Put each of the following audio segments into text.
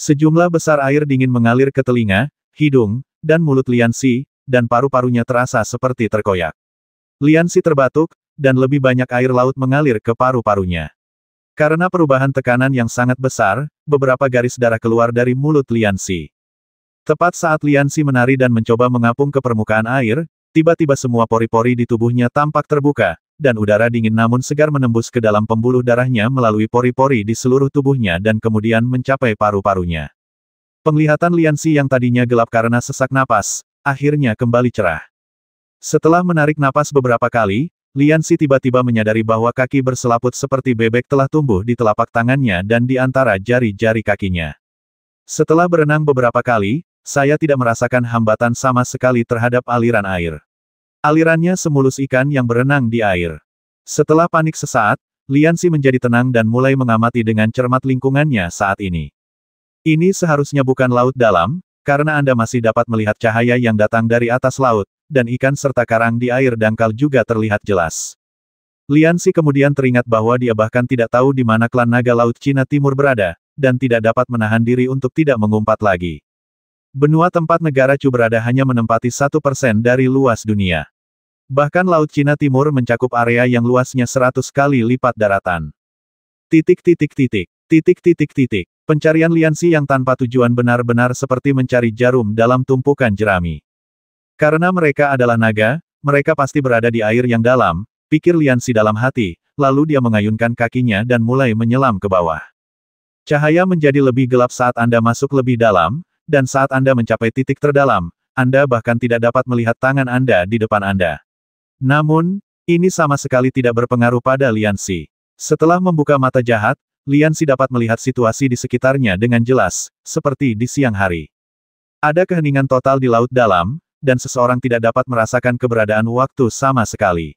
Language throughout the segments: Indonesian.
Sejumlah besar air dingin mengalir ke telinga, hidung, dan mulut Lianxi, dan paru-parunya terasa seperti terkoyak. Lianxi terbatuk, dan lebih banyak air laut mengalir ke paru-parunya. Karena perubahan tekanan yang sangat besar, beberapa garis darah keluar dari mulut Lianxi. Tepat saat Lianxi menari dan mencoba mengapung ke permukaan air, tiba-tiba semua pori-pori di tubuhnya tampak terbuka, dan udara dingin namun segar menembus ke dalam pembuluh darahnya melalui pori-pori di seluruh tubuhnya dan kemudian mencapai paru-parunya. Penglihatan Lianxi yang tadinya gelap karena sesak napas, akhirnya kembali cerah. Setelah menarik napas beberapa kali, Lianxi tiba-tiba menyadari bahwa kaki berselaput seperti bebek telah tumbuh di telapak tangannya dan di antara jari-jari kakinya. Setelah berenang beberapa kali, saya tidak merasakan hambatan sama sekali terhadap aliran air. Alirannya semulus ikan yang berenang di air. Setelah panik sesaat, Lianxi menjadi tenang dan mulai mengamati dengan cermat lingkungannya saat ini. Ini seharusnya bukan laut dalam, karena Anda masih dapat melihat cahaya yang datang dari atas laut, dan ikan serta karang di air dangkal juga terlihat jelas. Lianxi kemudian teringat bahwa dia bahkan tidak tahu di mana klan naga Laut Cina Timur berada, dan tidak dapat menahan diri untuk tidak mengumpat lagi. Benua tempat negara Chu berada hanya menempati 1% dari luas dunia. Bahkan Laut Cina Timur mencakup area yang luasnya 100 kali lipat daratan. Pencarian Lianxi yang tanpa tujuan benar-benar seperti mencari jarum dalam tumpukan jerami. Karena mereka adalah naga, mereka pasti berada di air yang dalam, pikir Lianxi dalam hati, lalu dia mengayunkan kakinya dan mulai menyelam ke bawah. Cahaya menjadi lebih gelap saat Anda masuk lebih dalam, dan saat Anda mencapai titik terdalam, Anda bahkan tidak dapat melihat tangan Anda di depan Anda. Namun, ini sama sekali tidak berpengaruh pada Lianxi. Setelah membuka mata jahat, Lianxi dapat melihat situasi di sekitarnya dengan jelas, seperti di siang hari. Ada keheningan total di laut dalam, dan seseorang tidak dapat merasakan keberadaan waktu sama sekali.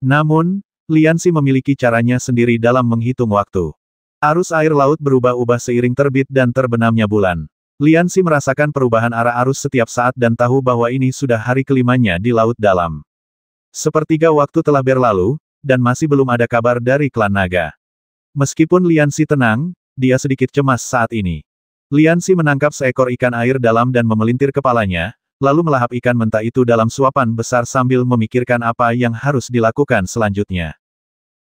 Namun, Lianxi memiliki caranya sendiri dalam menghitung waktu. Arus air laut berubah-ubah seiring terbit dan terbenamnya bulan. Lianxi merasakan perubahan arah arus setiap saat dan tahu bahwa ini sudah hari kelimanya di laut dalam. Sepertiga waktu telah berlalu, dan masih belum ada kabar dari klan naga. Meskipun Lianxi tenang, dia sedikit cemas saat ini. Lianxi menangkap seekor ikan air dalam dan memelintir kepalanya, lalu melahap ikan mentah itu dalam suapan besar sambil memikirkan apa yang harus dilakukan selanjutnya.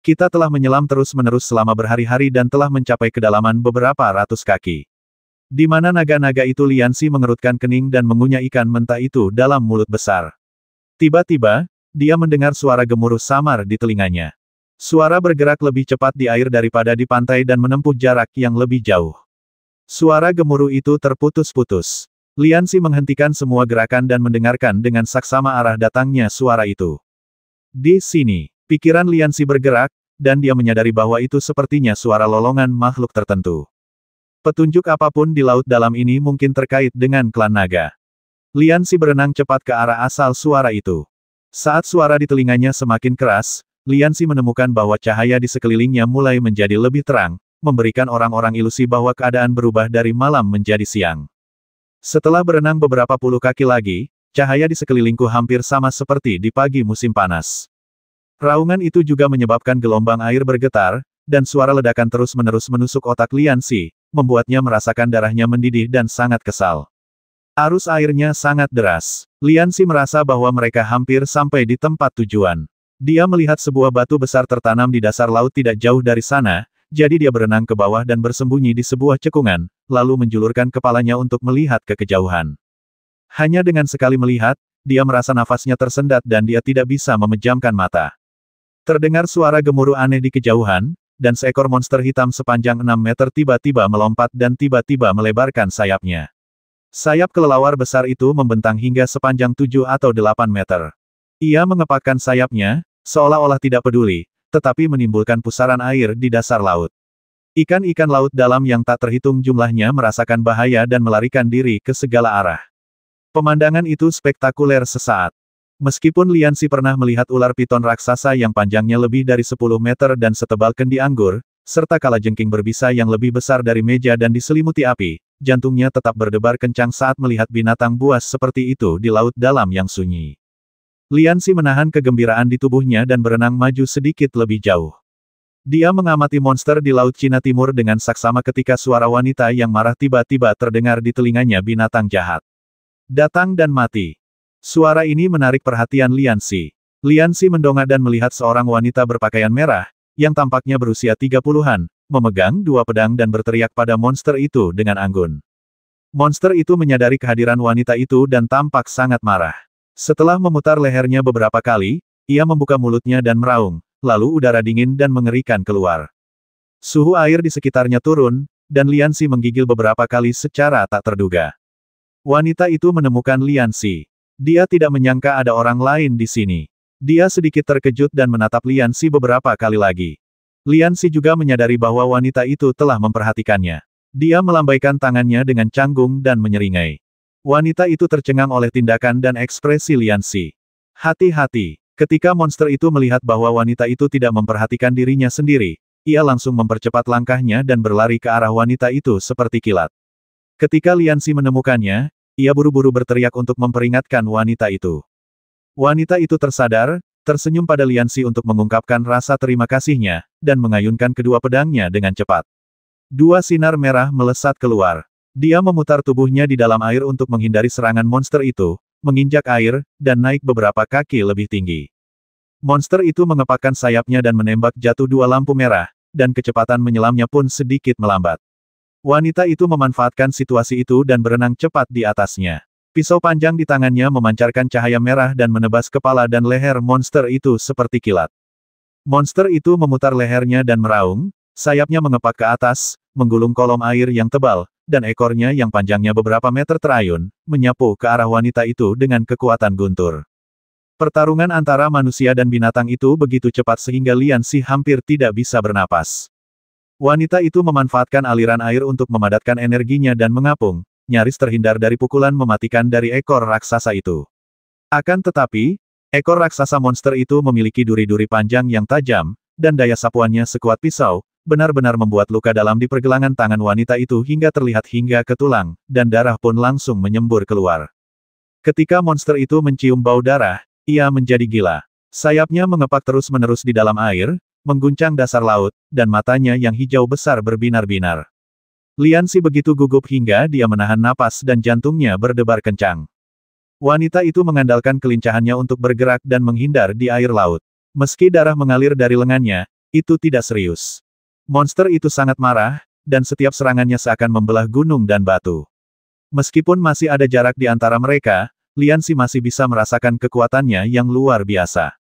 Kita telah menyelam terus-menerus selama berhari-hari dan telah mencapai kedalaman beberapa ratus kaki. Di mana naga-naga itu? Lianxi mengerutkan kening dan mengunyah ikan mentah itu dalam mulut besar. Tiba-tiba, dia mendengar suara gemuruh samar di telinganya. Suara bergerak lebih cepat di air daripada di pantai dan menempuh jarak yang lebih jauh. Suara gemuruh itu terputus-putus. Lianxi menghentikan semua gerakan dan mendengarkan dengan saksama arah datangnya suara itu. Di sini, pikiran Lianxi bergerak, dan dia menyadari bahwa itu sepertinya suara lolongan makhluk tertentu. Petunjuk apapun di laut dalam ini mungkin terkait dengan klan naga. Lianxi berenang cepat ke arah asal suara itu. Saat suara di telinganya semakin keras, Lianxi menemukan bahwa cahaya di sekelilingnya mulai menjadi lebih terang, memberikan orang-orang ilusi bahwa keadaan berubah dari malam menjadi siang. Setelah berenang beberapa puluh kaki lagi, cahaya di sekelilingku hampir sama seperti di pagi musim panas. Raungan itu juga menyebabkan gelombang air bergetar, dan suara ledakan terus-menerus menusuk otak Lianxi, membuatnya merasakan darahnya mendidih dan sangat kesal. Arus airnya sangat deras. Lianxi merasa bahwa mereka hampir sampai di tempat tujuan. Dia melihat sebuah batu besar tertanam di dasar laut tidak jauh dari sana, jadi dia berenang ke bawah dan bersembunyi di sebuah cekungan, lalu menjulurkan kepalanya untuk melihat ke kejauhan. Hanya dengan sekali melihat, dia merasa nafasnya tersendat dan dia tidak bisa memejamkan mata. Terdengar suara gemuruh aneh di kejauhan, dan seekor monster hitam sepanjang 6 meter tiba-tiba melompat dan tiba-tiba melebarkan sayapnya. Sayap kelelawar besar itu membentang hingga sepanjang 7 atau 8 meter. Ia mengepakkan sayapnya, seolah-olah tidak peduli, tetapi menimbulkan pusaran air di dasar laut. Ikan-ikan laut dalam yang tak terhitung jumlahnya merasakan bahaya dan melarikan diri ke segala arah. Pemandangan itu spektakuler sesaat. Meskipun Lianxi pernah melihat ular piton raksasa yang panjangnya lebih dari 10 meter dan setebal kendi anggur, serta kalajengking berbisa yang lebih besar dari meja dan diselimuti api, jantungnya tetap berdebar kencang saat melihat binatang buas seperti itu di laut dalam yang sunyi. Lianxi menahan kegembiraan di tubuhnya dan berenang maju sedikit lebih jauh. Dia mengamati monster di Laut Cina Timur dengan saksama ketika suara wanita yang marah tiba-tiba terdengar di telinganya binatang jahat. Datang dan mati. Suara ini menarik perhatian Lianxi. Lianxi mendongak dan melihat seorang wanita berpakaian merah, yang tampaknya berusia 30-an, memegang dua pedang dan berteriak pada monster itu dengan anggun. Monster itu menyadari kehadiran wanita itu dan tampak sangat marah. Setelah memutar lehernya beberapa kali, ia membuka mulutnya dan meraung, lalu udara dingin dan mengerikan keluar. Suhu air di sekitarnya turun, dan Lianxi menggigil beberapa kali secara tak terduga. Wanita itu menemukan Lianxi. Dia tidak menyangka ada orang lain di sini. Dia sedikit terkejut dan menatap Lianxi beberapa kali lagi. Lianxi juga menyadari bahwa wanita itu telah memperhatikannya. Dia melambaikan tangannya dengan canggung dan menyeringai. Wanita itu tercengang oleh tindakan dan ekspresi Lianxi. Hati-hati. Ketika monster itu melihat bahwa wanita itu tidak memperhatikan dirinya sendiri, ia langsung mempercepat langkahnya dan berlari ke arah wanita itu seperti kilat. Ketika Lianxi menemukannya, ia buru-buru berteriak untuk memperingatkan wanita itu. Wanita itu tersadar, tersenyum pada Lianxi untuk mengungkapkan rasa terima kasihnya, dan mengayunkan kedua pedangnya dengan cepat. Dua sinar merah melesat keluar. Dia memutar tubuhnya di dalam air untuk menghindari serangan monster itu, menginjak air, dan naik beberapa kaki lebih tinggi. Monster itu mengepakkan sayapnya dan menembak jatuh dua lampu merah, dan kecepatan menyelamnya pun sedikit melambat. Wanita itu memanfaatkan situasi itu dan berenang cepat di atasnya. Pisau panjang di tangannya memancarkan cahaya merah dan menebas kepala dan leher monster itu seperti kilat. Monster itu memutar lehernya dan meraung, sayapnya mengepak ke atas, menggulung kolom air yang tebal, dan ekornya yang panjangnya beberapa meter terayun, menyapu ke arah wanita itu dengan kekuatan guntur. Pertarungan antara manusia dan binatang itu begitu cepat sehingga Lianxi hampir tidak bisa bernapas. Wanita itu memanfaatkan aliran air untuk memadatkan energinya dan mengapung, nyaris terhindar dari pukulan mematikan dari ekor raksasa itu. Akan tetapi, ekor raksasa monster itu memiliki duri-duri panjang yang tajam, dan daya sapuannya sekuat pisau, benar-benar membuat luka dalam di pergelangan tangan wanita itu hingga terlihat hingga ke tulang, dan darah pun langsung menyembur keluar. Ketika monster itu mencium bau darah, ia menjadi gila. Sayapnya mengepak terus-menerus di dalam air, mengguncang dasar laut, dan matanya yang hijau besar berbinar-binar. Lianxi begitu gugup hingga dia menahan napas dan jantungnya berdebar kencang. Wanita itu mengandalkan kelincahannya untuk bergerak dan menghindar di air laut. Meski darah mengalir dari lengannya, itu tidak serius. Monster itu sangat marah, dan setiap serangannya seakan membelah gunung dan batu. Meskipun masih ada jarak di antara mereka, Lianxi masih bisa merasakan kekuatannya yang luar biasa.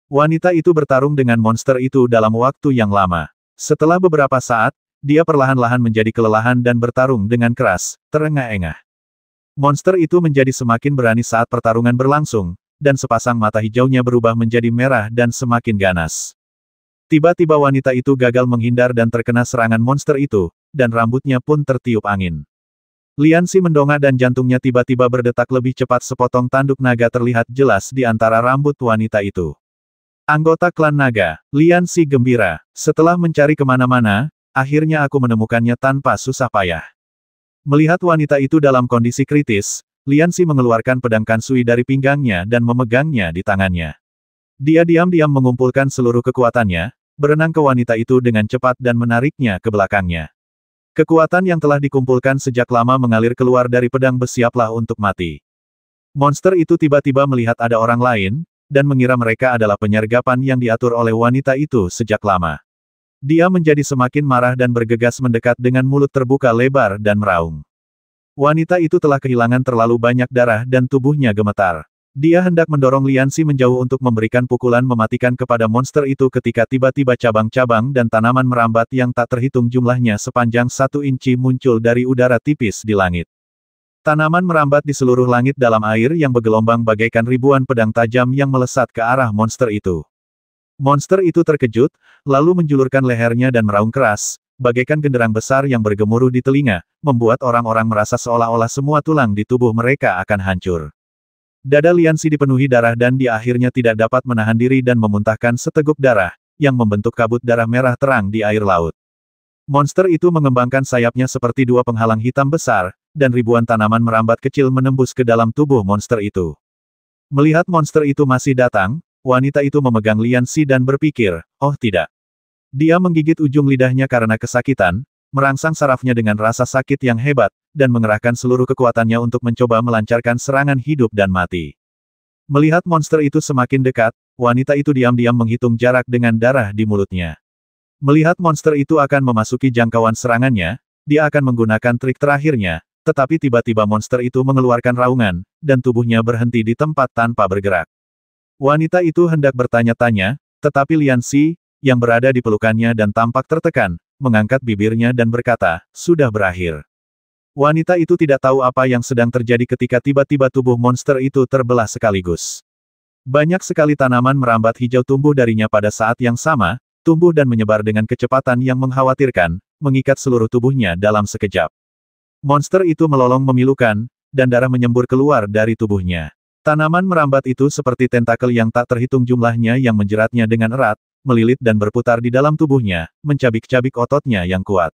Wanita itu bertarung dengan monster itu dalam waktu yang lama. Setelah beberapa saat, dia perlahan-lahan menjadi kelelahan dan bertarung dengan keras, terengah-engah. Monster itu menjadi semakin berani saat pertarungan berlangsung, dan sepasang mata hijaunya berubah menjadi merah dan semakin ganas. Tiba-tiba wanita itu gagal menghindar dan terkena serangan monster itu, dan rambutnya pun tertiup angin. Lianxi mendongak dan jantungnya tiba-tiba berdetak lebih cepat sepotong tanduk naga terlihat jelas di antara rambut wanita itu. Anggota klan naga, Lianxi gembira. Setelah mencari kemana-mana, akhirnya aku menemukannya tanpa susah payah. Melihat wanita itu dalam kondisi kritis, Lianxi mengeluarkan pedang Kansui dari pinggangnya dan memegangnya di tangannya. Dia diam-diam mengumpulkan seluruh kekuatannya, berenang ke wanita itu dengan cepat dan menariknya ke belakangnya. Kekuatan yang telah dikumpulkan sejak lama mengalir keluar dari pedang bersiaplah untuk mati. Monster itu tiba-tiba melihat ada orang lain, dan mengira mereka adalah penyergapan yang diatur oleh wanita itu sejak lama. Dia menjadi semakin marah dan bergegas mendekat dengan mulut terbuka lebar dan meraung. Wanita itu telah kehilangan terlalu banyak darah dan tubuhnya gemetar. Dia hendak mendorong Lianxi menjauh untuk memberikan pukulan mematikan kepada monster itu ketika tiba-tiba cabang-cabang dan tanaman merambat yang tak terhitung jumlahnya sepanjang 1 inci muncul dari udara tipis di langit. Tanaman merambat di seluruh langit dalam air yang bergelombang bagaikan ribuan pedang tajam yang melesat ke arah monster itu. Monster itu terkejut, lalu menjulurkan lehernya dan meraung keras, bagaikan genderang besar yang bergemuruh di telinga, membuat orang-orang merasa seolah-olah semua tulang di tubuh mereka akan hancur. Dada Lianxi dipenuhi darah dan dia akhirnya tidak dapat menahan diri dan memuntahkan seteguk darah, yang membentuk kabut darah merah terang di air laut. Monster itu mengembangkan sayapnya seperti dua penghalang hitam besar, dan ribuan tanaman merambat kecil menembus ke dalam tubuh monster itu. Melihat monster itu masih datang, wanita itu memegang Lianxi dan berpikir, oh tidak. Dia menggigit ujung lidahnya karena kesakitan, merangsang sarafnya dengan rasa sakit yang hebat, dan mengerahkan seluruh kekuatannya untuk mencoba melancarkan serangan hidup dan mati. Melihat monster itu semakin dekat, wanita itu diam-diam menghitung jarak dengan darah di mulutnya. Melihat monster itu akan memasuki jangkauan serangannya, dia akan menggunakan trik terakhirnya, tetapi tiba-tiba monster itu mengeluarkan raungan, dan tubuhnya berhenti di tempat tanpa bergerak. Wanita itu hendak bertanya-tanya, tetapi Lian Xi, yang berada di pelukannya dan tampak tertekan, mengangkat bibirnya dan berkata, "Sudah berakhir." Wanita itu tidak tahu apa yang sedang terjadi ketika tiba-tiba tubuh monster itu terbelah sekaligus. Banyak sekali tanaman merambat hijau tumbuh darinya pada saat yang sama, tumbuh dan menyebar dengan kecepatan yang mengkhawatirkan, mengikat seluruh tubuhnya dalam sekejap. Monster itu melolong memilukan, dan darah menyembur keluar dari tubuhnya. Tanaman merambat itu seperti tentakel yang tak terhitung jumlahnya yang menjeratnya dengan erat, melilit dan berputar di dalam tubuhnya, mencabik-cabik ototnya yang kuat.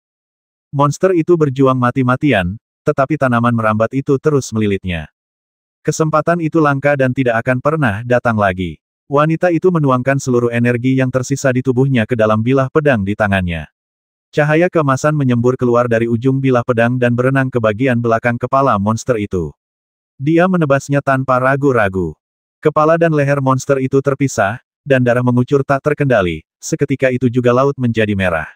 Monster itu berjuang mati-matian, tetapi tanaman merambat itu terus melilitnya. Kesempatan itu langka dan tidak akan pernah datang lagi. Wanita itu menuangkan seluruh energi yang tersisa di tubuhnya ke dalam bilah pedang di tangannya. Cahaya keemasan menyembur keluar dari ujung bilah pedang dan berenang ke bagian belakang kepala monster itu. Dia menebasnya tanpa ragu-ragu. Kepala dan leher monster itu terpisah, dan darah mengucur tak terkendali, seketika itu juga laut menjadi merah.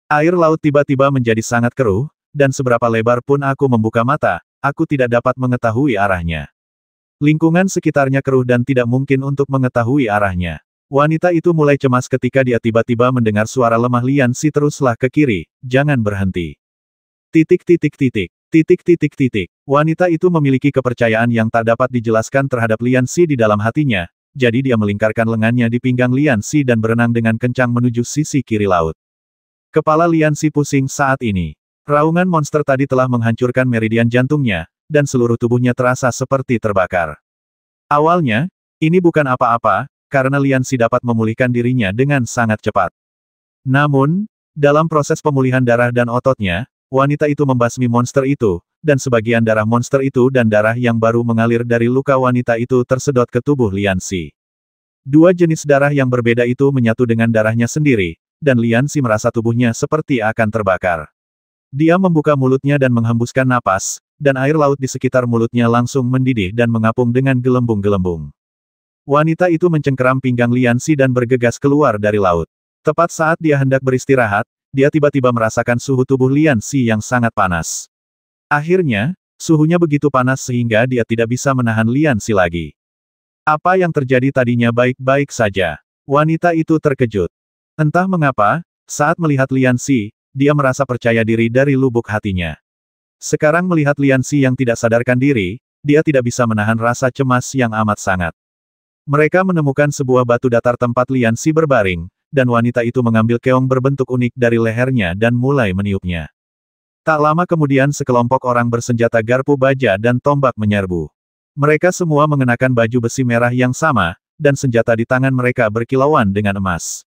Air laut tiba-tiba menjadi sangat keruh, dan seberapa lebar pun aku membuka mata, aku tidak dapat mengetahui arahnya. Lingkungan sekitarnya keruh dan tidak mungkin untuk mengetahui arahnya. Wanita itu mulai cemas ketika dia tiba-tiba mendengar suara lemah Lian Xi, "Teruslah ke kiri, jangan berhenti." Titik titik titik. Titik titik titik. Wanita itu memiliki kepercayaan yang tak dapat dijelaskan terhadap Lian Xi di dalam hatinya, jadi dia melingkarkan lengannya di pinggang Lian Xi dan berenang dengan kencang menuju sisi kiri laut. Kepala Lian Xi pusing saat ini. Raungan monster tadi telah menghancurkan meridian jantungnya, dan seluruh tubuhnya terasa seperti terbakar. Awalnya, ini bukan apa-apa, karena Lian Xi dapat memulihkan dirinya dengan sangat cepat. Namun, dalam proses pemulihan darah dan ototnya, wanita itu membasmi monster itu, dan sebagian darah monster itu dan darah yang baru mengalir dari luka wanita itu tersedot ke tubuh Lian Xi. Dua jenis darah yang berbeda itu menyatu dengan darahnya sendiri, dan Lian Xi merasa tubuhnya seperti akan terbakar. Dia membuka mulutnya dan menghembuskan napas, dan air laut di sekitar mulutnya langsung mendidih dan mengapung dengan gelembung-gelembung. Wanita itu mencengkeram pinggang Lian Xi dan bergegas keluar dari laut. Tepat saat dia hendak beristirahat, dia tiba-tiba merasakan suhu tubuh Lian Xi yang sangat panas. Akhirnya, suhunya begitu panas sehingga dia tidak bisa menahan Lian Xi lagi. Apa yang terjadi tadinya baik-baik saja. Wanita itu terkejut. Entah mengapa, saat melihat Lian Xi, dia merasa percaya diri dari lubuk hatinya. Sekarang melihat Lian Xi yang tidak sadarkan diri, dia tidak bisa menahan rasa cemas yang amat sangat. Mereka menemukan sebuah batu datar tempat Lian Xi berbaring, dan wanita itu mengambil keong berbentuk unik dari lehernya dan mulai meniupnya. Tak lama kemudian sekelompok orang bersenjata garpu baja dan tombak menyerbu. Mereka semua mengenakan baju besi merah yang sama, dan senjata di tangan mereka berkilauan dengan emas.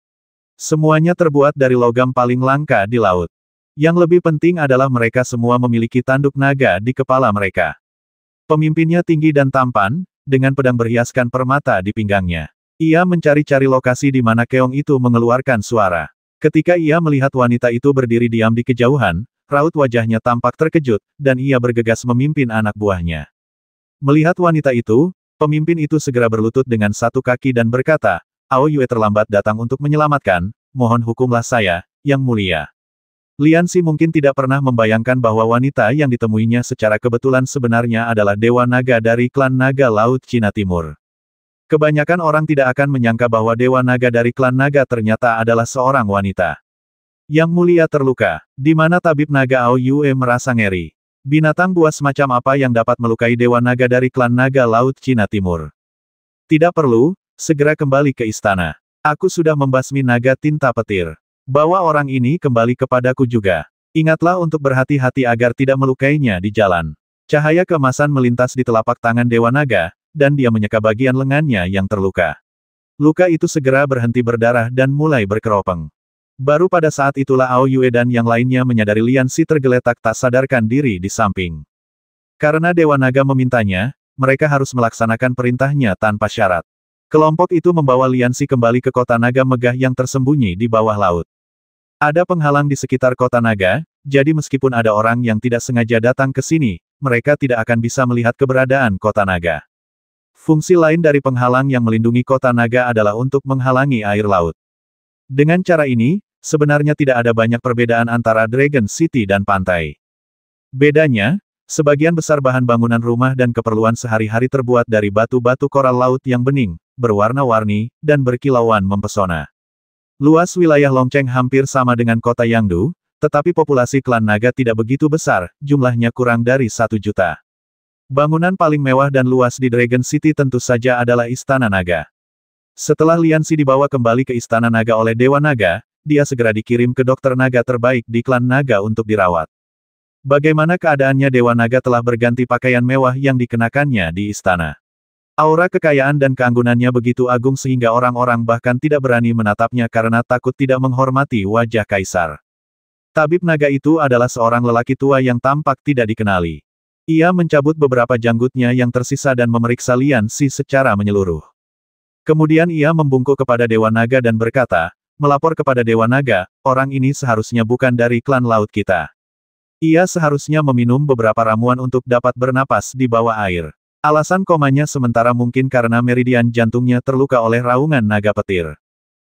Semuanya terbuat dari logam paling langka di laut. Yang lebih penting adalah mereka semua memiliki tanduk naga di kepala mereka. Pemimpinnya tinggi dan tampan, dengan pedang berhiaskan permata di pinggangnya. Ia mencari-cari lokasi di mana keong itu mengeluarkan suara. Ketika ia melihat wanita itu berdiri diam di kejauhan, raut wajahnya tampak terkejut, dan ia bergegas memimpin anak buahnya. Melihat wanita itu, pemimpin itu segera berlutut dengan satu kaki dan berkata, "Ao Yue terlambat datang untuk menyelamatkan, mohon hukumlah saya, Yang Mulia." Lian Xi mungkin tidak pernah membayangkan bahwa wanita yang ditemuinya secara kebetulan sebenarnya adalah Dewa Naga dari klan Naga Laut Cina Timur. Kebanyakan orang tidak akan menyangka bahwa Dewa Naga dari klan Naga ternyata adalah seorang wanita. Yang Mulia terluka, di mana tabib naga Ao Yue merasa ngeri. Binatang buas semacam apa yang dapat melukai Dewa Naga dari klan Naga Laut Cina Timur? Tidak perlu, segera kembali ke istana. Aku sudah membasmi naga tinta petir. Bawa orang ini kembali kepadaku juga. Ingatlah untuk berhati-hati agar tidak melukainya di jalan. Cahaya keemasan melintas di telapak tangan Dewa Naga, dan dia menyeka bagian lengannya yang terluka. Luka itu segera berhenti berdarah dan mulai berkeropeng. Baru pada saat itulah Ao Yue dan yang lainnya menyadari Lian Xi tergeletak tak sadarkan diri di samping. Karena Dewa Naga memintanya, mereka harus melaksanakan perintahnya tanpa syarat. Kelompok itu membawa Lian Xi kembali ke kota naga megah yang tersembunyi di bawah laut. Ada penghalang di sekitar kota naga, jadi meskipun ada orang yang tidak sengaja datang ke sini, mereka tidak akan bisa melihat keberadaan kota naga. Fungsi lain dari penghalang yang melindungi kota naga adalah untuk menghalangi air laut. Dengan cara ini, sebenarnya tidak ada banyak perbedaan antara Dragon City dan pantai. Bedanya, sebagian besar bahan bangunan rumah dan keperluan sehari-hari terbuat dari batu-batu koral laut yang bening, berwarna-warni, dan berkilauan mempesona. Luas wilayah Longcheng hampir sama dengan kota Yangdu, tetapi populasi klan naga tidak begitu besar, jumlahnya kurang dari 1 juta. Bangunan paling mewah dan luas di Dragon City tentu saja adalah Istana Naga. Setelah Lianxi dibawa kembali ke Istana Naga oleh Dewa Naga, dia segera dikirim ke dokter naga terbaik di klan naga untuk dirawat. Bagaimana keadaannya? Dewa Naga telah berganti pakaian mewah yang dikenakannya di istana. Aura kekayaan dan keanggunannya begitu agung sehingga orang-orang bahkan tidak berani menatapnya karena takut tidak menghormati wajah kaisar. Tabib naga itu adalah seorang lelaki tua yang tampak tidak dikenali. Ia mencabut beberapa janggutnya yang tersisa dan memeriksa Lianxi secara menyeluruh. Kemudian ia membungkuk kepada Dewa Naga dan berkata, melapor kepada Dewa Naga, orang ini seharusnya bukan dari klan laut kita. Ia seharusnya meminum beberapa ramuan untuk dapat bernapas di bawah air. Alasan komanya sementara mungkin karena meridian jantungnya terluka oleh raungan naga petir.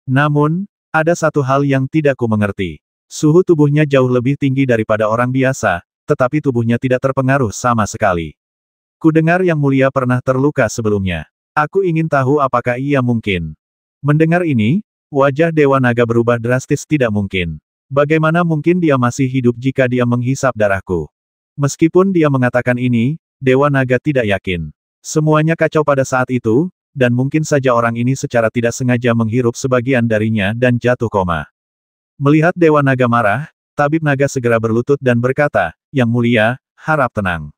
Namun, ada satu hal yang tidak ku mengerti. Suhu tubuhnya jauh lebih tinggi daripada orang biasa, tetapi tubuhnya tidak terpengaruh sama sekali. Kudengar Yang Mulia pernah terluka sebelumnya. Aku ingin tahu apakah ia mungkin. Mendengar ini, wajah Dewa Naga berubah drastis. Tidak mungkin. Bagaimana mungkin dia masih hidup jika dia menghisap darahku? Meskipun dia mengatakan ini, Dewa Naga tidak yakin. Semuanya kacau pada saat itu, dan mungkin saja orang ini secara tidak sengaja menghirup sebagian darinya dan jatuh koma. Melihat Dewa Naga marah, Tabib Naga segera berlutut dan berkata, Yang Mulia, harap tenang.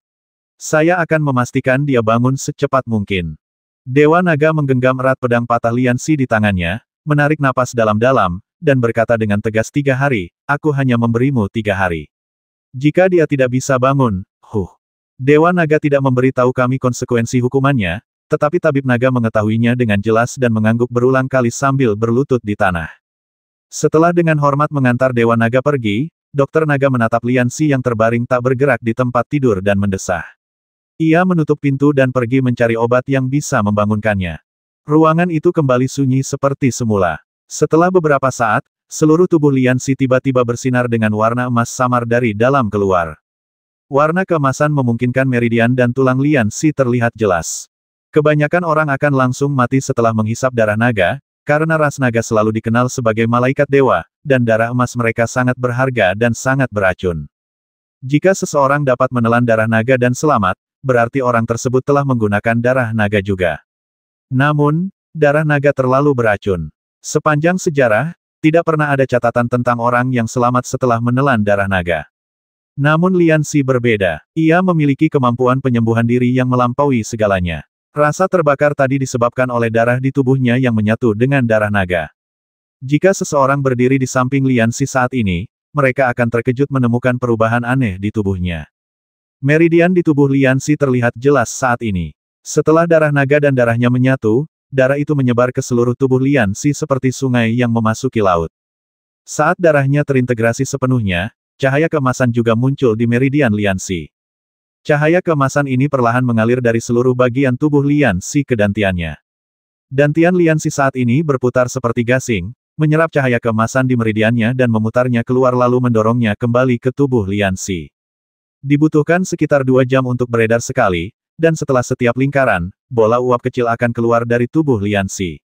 Saya akan memastikan dia bangun secepat mungkin. Dewa Naga menggenggam erat pedang patah Lianxi di tangannya, menarik napas dalam-dalam, dan berkata dengan tegas, 3 hari, aku hanya memberimu 3 hari. Jika dia tidak bisa bangun, Dewa Naga tidak memberitahu kami konsekuensi hukumannya, tetapi Tabib Naga mengetahuinya dengan jelas dan mengangguk berulang kali sambil berlutut di tanah. Setelah dengan hormat mengantar Dewa Naga pergi, Dokter Naga menatap Lianxi yang terbaring tak bergerak di tempat tidur dan mendesah. Ia menutup pintu dan pergi mencari obat yang bisa membangunkannya. Ruangan itu kembali sunyi seperti semula. Setelah beberapa saat, seluruh tubuh Lianxi tiba-tiba bersinar dengan warna emas samar dari dalam keluar. Warna keemasan memungkinkan meridian dan tulang Lianxi terlihat jelas. Kebanyakan orang akan langsung mati setelah menghisap darah naga, karena ras naga selalu dikenal sebagai malaikat dewa, dan darah emas mereka sangat berharga dan sangat beracun. Jika seseorang dapat menelan darah naga dan selamat, berarti orang tersebut telah menggunakan darah naga juga. Namun, darah naga terlalu beracun. Sepanjang sejarah, tidak pernah ada catatan tentang orang yang selamat setelah menelan darah naga. Namun Lianxi berbeda. Ia memiliki kemampuan penyembuhan diri yang melampaui segalanya. Rasa terbakar tadi disebabkan oleh darah di tubuhnya yang menyatu dengan darah naga. Jika seseorang berdiri di samping Lianxi saat ini, mereka akan terkejut menemukan perubahan aneh di tubuhnya. Meridian di tubuh Lianxi terlihat jelas saat ini. Setelah darah naga dan darahnya menyatu, darah itu menyebar ke seluruh tubuh Lianxi seperti sungai yang memasuki laut. Saat darahnya terintegrasi sepenuhnya, cahaya keemasan juga muncul di meridian Lianxi. Cahaya keemasan ini perlahan mengalir dari seluruh bagian tubuh Lianxi ke dantiannya. Dantian Lianxi saat ini berputar seperti gasing, menyerap cahaya keemasan di meridiannya dan memutarnya keluar lalu mendorongnya kembali ke tubuh Lianxi. Dibutuhkan sekitar 2 jam untuk beredar sekali, dan setelah setiap lingkaran, bola uap kecil akan keluar dari tubuh Lianxi.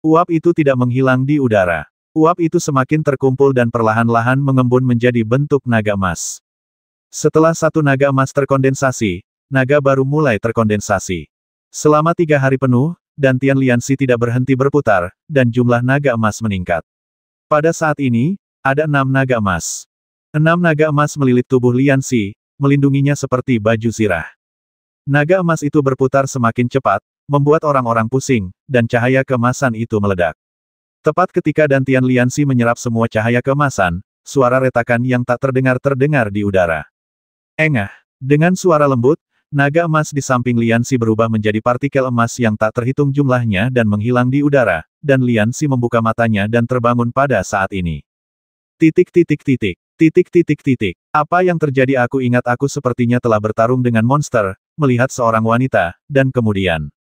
Uap itu tidak menghilang di udara. Uap itu semakin terkumpul dan perlahan-lahan mengembun menjadi bentuk naga emas. Setelah satu naga emas terkondensasi, naga baru mulai terkondensasi. Selama 3 hari penuh, dantian Lianxi tidak berhenti berputar, dan jumlah naga emas meningkat. Pada saat ini, ada 6 naga emas. 6 naga emas melilit tubuh Lianxi, melindunginya seperti baju zirah. Naga emas itu berputar semakin cepat, membuat orang-orang pusing, dan cahaya keemasan itu meledak. Tepat ketika dantian Lianxi menyerap semua cahaya keemasan, suara retakan yang tak terdengar di udara. Engah. Dengan suara lembut, naga emas di samping Lianxi berubah menjadi partikel emas yang tak terhitung jumlahnya dan menghilang di udara, dan Lianxi membuka matanya dan terbangun pada saat ini. Titik titik titik. Titik titik titik. Apa yang terjadi? Aku ingat aku sepertinya telah bertarung dengan monster, melihat seorang wanita, dan kemudian.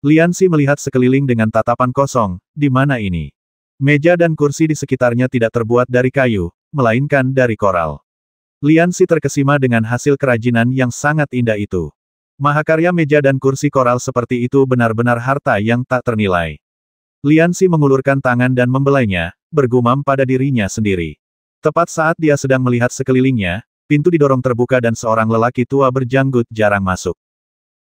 Liansi melihat sekeliling dengan tatapan kosong, di mana ini? Meja dan kursi di sekitarnya tidak terbuat dari kayu, melainkan dari koral. Liansi terkesima dengan hasil kerajinan yang sangat indah itu. Mahakarya meja dan kursi koral seperti itu benar-benar harta yang tak ternilai. Liansi mengulurkan tangan dan membelainya, bergumam pada dirinya sendiri. Tepat saat dia sedang melihat sekelilingnya, pintu didorong terbuka dan seorang lelaki tua berjanggut jarang masuk.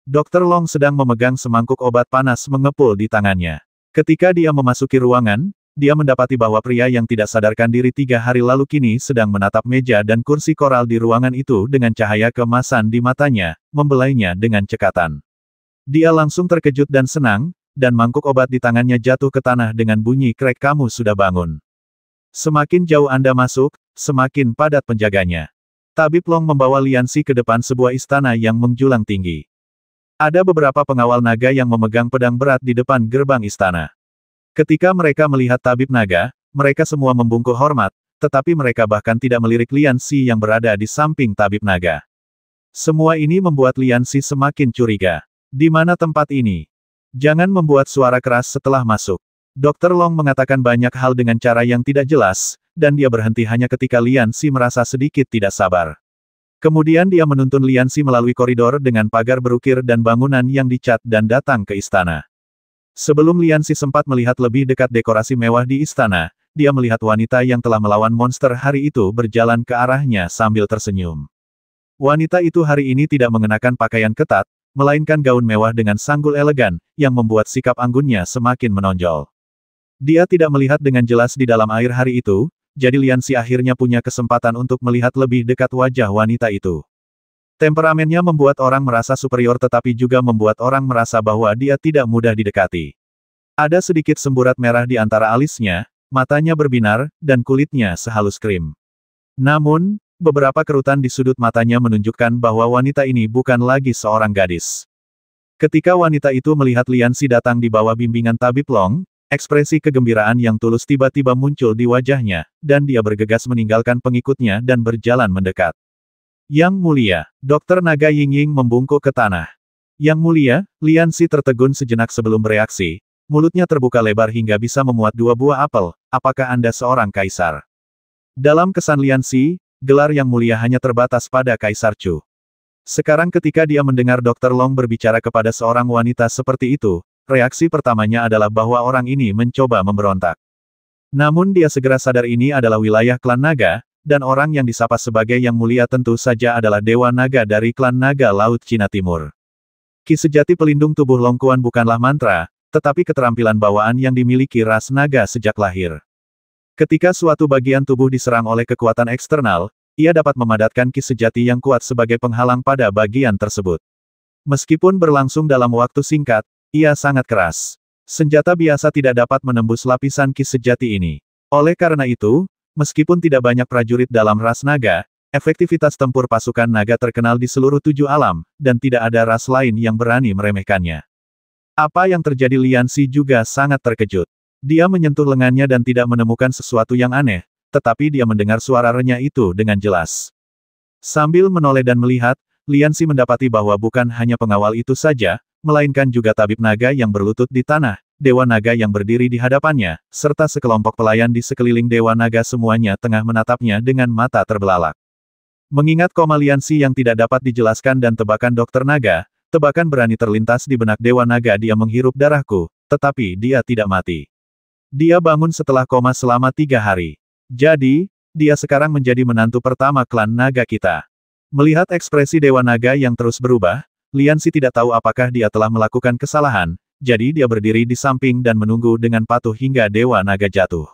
Dr. Long sedang memegang semangkuk obat panas mengepul di tangannya. Ketika dia memasuki ruangan, dia mendapati bahwa pria yang tidak sadarkan diri 3 hari lalu kini sedang menatap meja dan kursi koral di ruangan itu dengan cahaya keemasan di matanya, membelainya dengan cekatan. Dia langsung terkejut dan senang, dan mangkuk obat di tangannya jatuh ke tanah dengan bunyi krek. Kamu sudah bangun. Semakin jauh Anda masuk, semakin padat penjaganya. Tabib Long membawa Liansi ke depan sebuah istana yang menjulang tinggi. Ada beberapa pengawal naga yang memegang pedang berat di depan gerbang istana. Ketika mereka melihat tabib naga, mereka semua membungkuk hormat, tetapi mereka bahkan tidak melirik Liansi yang berada di samping tabib naga. Semua ini membuat Liansi semakin curiga. Di mana tempat ini? Jangan membuat suara keras setelah masuk. Dr. Long mengatakan banyak hal dengan cara yang tidak jelas, dan dia berhenti hanya ketika Liansi merasa sedikit tidak sabar. Kemudian dia menuntun Liansi melalui koridor dengan pagar berukir dan bangunan yang dicat dan datang ke istana. Sebelum Liansi sempat melihat lebih dekat dekorasi mewah di istana, dia melihat wanita yang telah melawan monster hari itu berjalan ke arahnya sambil tersenyum. Wanita itu hari ini tidak mengenakan pakaian ketat, melainkan gaun mewah dengan sanggul elegan, yang membuat sikap anggunnya semakin menonjol. Dia tidak melihat dengan jelas di dalam air hari itu, jadi Liansi akhirnya punya kesempatan untuk melihat lebih dekat wajah wanita itu. Temperamennya membuat orang merasa superior tetapi juga membuat orang merasa bahwa dia tidak mudah didekati. Ada sedikit semburat merah di antara alisnya, matanya berbinar, dan kulitnya sehalus krim. Namun, beberapa kerutan di sudut matanya menunjukkan bahwa wanita ini bukan lagi seorang gadis. Ketika wanita itu melihat Liansi datang di bawah bimbingan Tabib Long, ekspresi kegembiraan yang tulus tiba-tiba muncul di wajahnya, dan dia bergegas meninggalkan pengikutnya dan berjalan mendekat. Yang mulia, Dr. Naga Yingying membungkuk ke tanah. Yang mulia, Liansi tertegun sejenak sebelum bereaksi, mulutnya terbuka lebar hingga bisa memuat 2 buah apel. Apakah Anda seorang kaisar? Dalam kesan Liansi, gelar yang mulia hanya terbatas pada Kaisar Chu. Sekarang ketika dia mendengar Dr. Long berbicara kepada seorang wanita seperti itu, reaksi pertamanya adalah bahwa orang ini mencoba memberontak. Namun dia segera sadar ini adalah wilayah klan naga, dan orang yang disapa sebagai yang mulia tentu saja adalah Dewa Naga dari klan naga Laut Cina Timur. Ki sejati pelindung tubuh Long Quan bukanlah mantra, tetapi keterampilan bawaan yang dimiliki ras naga sejak lahir. Ketika suatu bagian tubuh diserang oleh kekuatan eksternal, ia dapat memadatkan ki sejati yang kuat sebagai penghalang pada bagian tersebut. Meskipun berlangsung dalam waktu singkat, ia sangat keras. Senjata biasa tidak dapat menembus lapisan ki sejati ini. Oleh karena itu, meskipun tidak banyak prajurit dalam ras naga, efektivitas tempur pasukan naga terkenal di seluruh 7 alam, dan tidak ada ras lain yang berani meremehkannya. Apa yang terjadi? Liansi juga sangat terkejut. Dia menyentuh lengannya dan tidak menemukan sesuatu yang aneh, tetapi dia mendengar suara renyah itu dengan jelas. Sambil menoleh dan melihat, Liansi mendapati bahwa bukan hanya pengawal itu saja, melainkan juga tabib naga yang berlutut di tanah, Dewa Naga yang berdiri di hadapannya, serta sekelompok pelayan di sekeliling Dewa Naga semuanya tengah menatapnya dengan mata terbelalak. Mengingat koma Liansi yang tidak dapat dijelaskan dan tebakan Dokter Naga, tebakan berani terlintas di benak Dewa Naga. Dia menghirup darahku, tetapi dia tidak mati. Dia bangun setelah koma selama 3 hari. Jadi, dia sekarang menjadi menantu pertama klan naga kita. Melihat ekspresi Dewa Naga yang terus berubah, Liansi tidak tahu apakah dia telah melakukan kesalahan, jadi dia berdiri di samping dan menunggu dengan patuh hingga Dewa Naga jatuh.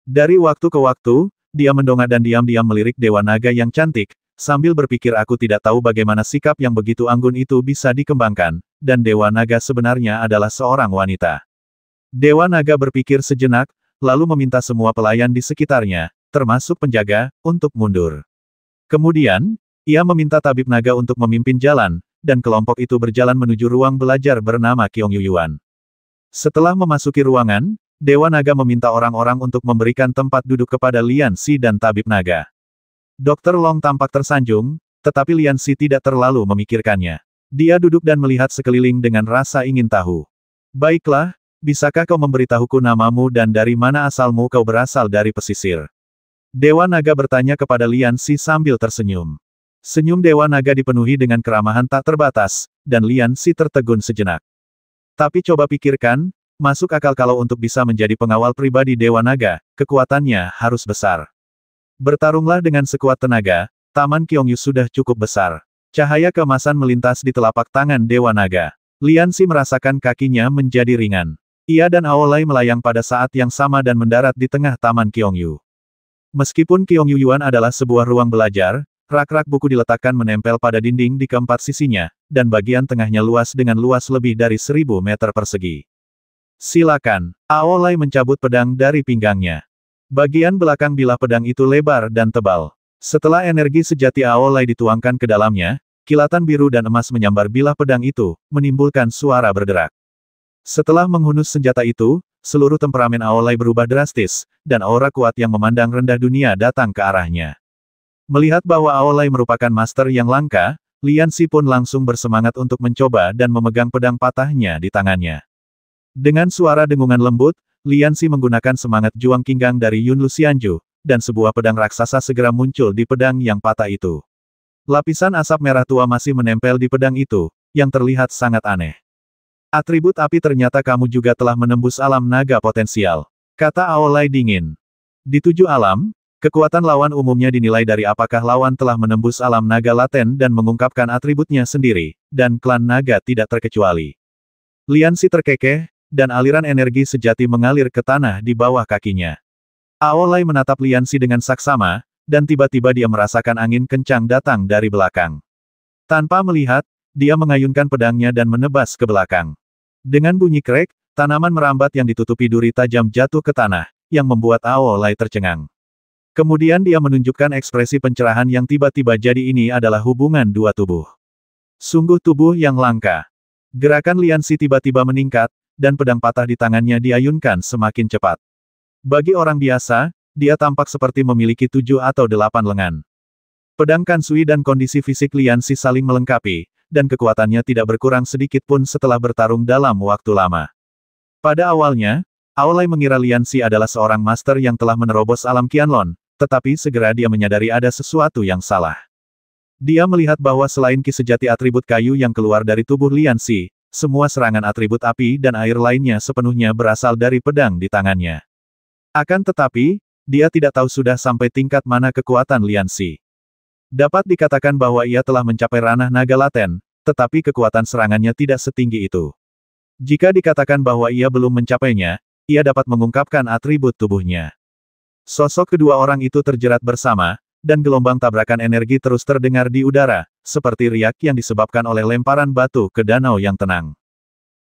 Dari waktu ke waktu, dia mendongak dan diam-diam melirik Dewa Naga yang cantik, sambil berpikir aku tidak tahu bagaimana sikap yang begitu anggun itu bisa dikembangkan, dan Dewa Naga sebenarnya adalah seorang wanita. Dewa Naga berpikir sejenak, lalu meminta semua pelayan di sekitarnya, termasuk penjaga, untuk mundur. Kemudian, ia meminta tabib naga untuk memimpin jalan, dan kelompok itu berjalan menuju ruang belajar bernama Qiong Yuyuan. Setelah memasuki ruangan, Dewa Naga meminta orang-orang untuk memberikan tempat duduk kepada Lian Xi dan tabib naga. Dr. Long tampak tersanjung, tetapi Lian Xi tidak terlalu memikirkannya. Dia duduk dan melihat sekeliling dengan rasa ingin tahu. Baiklah, bisakah kau memberitahuku namamu dan dari mana asalmu? Kau berasal dari pesisir. Dewa Naga bertanya kepada Lian Xi sambil tersenyum. Senyum Dewa Naga dipenuhi dengan keramahan tak terbatas, dan Lian Xi tertegun sejenak. Tapi coba pikirkan, masuk akal kalau untuk bisa menjadi pengawal pribadi Dewa Naga, kekuatannya harus besar. Bertarunglah dengan sekuat tenaga, Taman Qiongyu sudah cukup besar. Cahaya keemasan melintas di telapak tangan Dewa Naga. Lian Xi merasakan kakinya menjadi ringan. Ia dan Aolai melayang pada saat yang sama dan mendarat di tengah Taman Qiongyu. Meskipun Qiongyu Yuan adalah sebuah ruang belajar, rak-rak buku diletakkan menempel pada dinding di keempat sisinya, dan bagian tengahnya luas dengan luas lebih dari 1000 meter persegi. Silakan. Aolai mencabut pedang dari pinggangnya. Bagian belakang bilah pedang itu lebar dan tebal. Setelah energi sejati Aolai dituangkan ke dalamnya, kilatan biru dan emas menyambar bilah pedang itu, menimbulkan suara berderak. Setelah menghunus senjata itu, seluruh temperamen Aolai berubah drastis, dan aura kuat yang memandang rendah dunia datang ke arahnya. Melihat bahwa Aolai merupakan master yang langka, Lian Xi pun langsung bersemangat untuk mencoba dan memegang pedang patahnya di tangannya. Dengan suara dengungan lembut, Lian Xi menggunakan semangat juang Qinggang dari Yun Luxianju, dan sebuah pedang raksasa segera muncul di pedang yang patah itu. Lapisan asap merah tua masih menempel di pedang itu, yang terlihat sangat aneh. Atribut api ternyata kamu juga telah menembus alam naga potensial, kata Aolai dingin. Di 7 alam, kekuatan lawan umumnya dinilai dari apakah lawan telah menembus alam naga laten dan mengungkapkan atributnya sendiri, dan klan naga tidak terkecuali. Lian Xi terkekeh, dan aliran energi sejati mengalir ke tanah di bawah kakinya. Aolai menatap Lian Xi dengan saksama, dan tiba-tiba dia merasakan angin kencang datang dari belakang. Tanpa melihat, dia mengayunkan pedangnya dan menebas ke belakang. Dengan bunyi krek, tanaman merambat yang ditutupi duri tajam jatuh ke tanah, yang membuat Aolai tercengang. Kemudian dia menunjukkan ekspresi pencerahan yang tiba-tiba jadi ini adalah hubungan dua tubuh. Sungguh tubuh yang langka. Gerakan Lian Xi tiba-tiba meningkat, dan pedang patah di tangannya diayunkan semakin cepat. Bagi orang biasa, dia tampak seperti memiliki 7 atau 8 lengan. Pedang Kansui dan kondisi fisik Lian Xi saling melengkapi, dan kekuatannya tidak berkurang sedikit pun setelah bertarung dalam waktu lama. Pada awalnya, Aolai mengira Lian Xi adalah seorang master yang telah menerobos alam Qianlong, tetapi segera dia menyadari ada sesuatu yang salah. Dia melihat bahwa selain ki sejati atribut kayu yang keluar dari tubuh Lian Xi, semua serangan atribut api dan air lainnya sepenuhnya berasal dari pedang di tangannya. Akan tetapi, dia tidak tahu sudah sampai tingkat mana kekuatan Lian Xi. Dapat dikatakan bahwa ia telah mencapai ranah naga laten, tetapi kekuatan serangannya tidak setinggi itu. Jika dikatakan bahwa ia belum mencapainya, ia dapat mengungkapkan atribut tubuhnya. Sosok kedua orang itu terjerat bersama, dan gelombang tabrakan energi terus terdengar di udara, seperti riak yang disebabkan oleh lemparan batu ke danau yang tenang.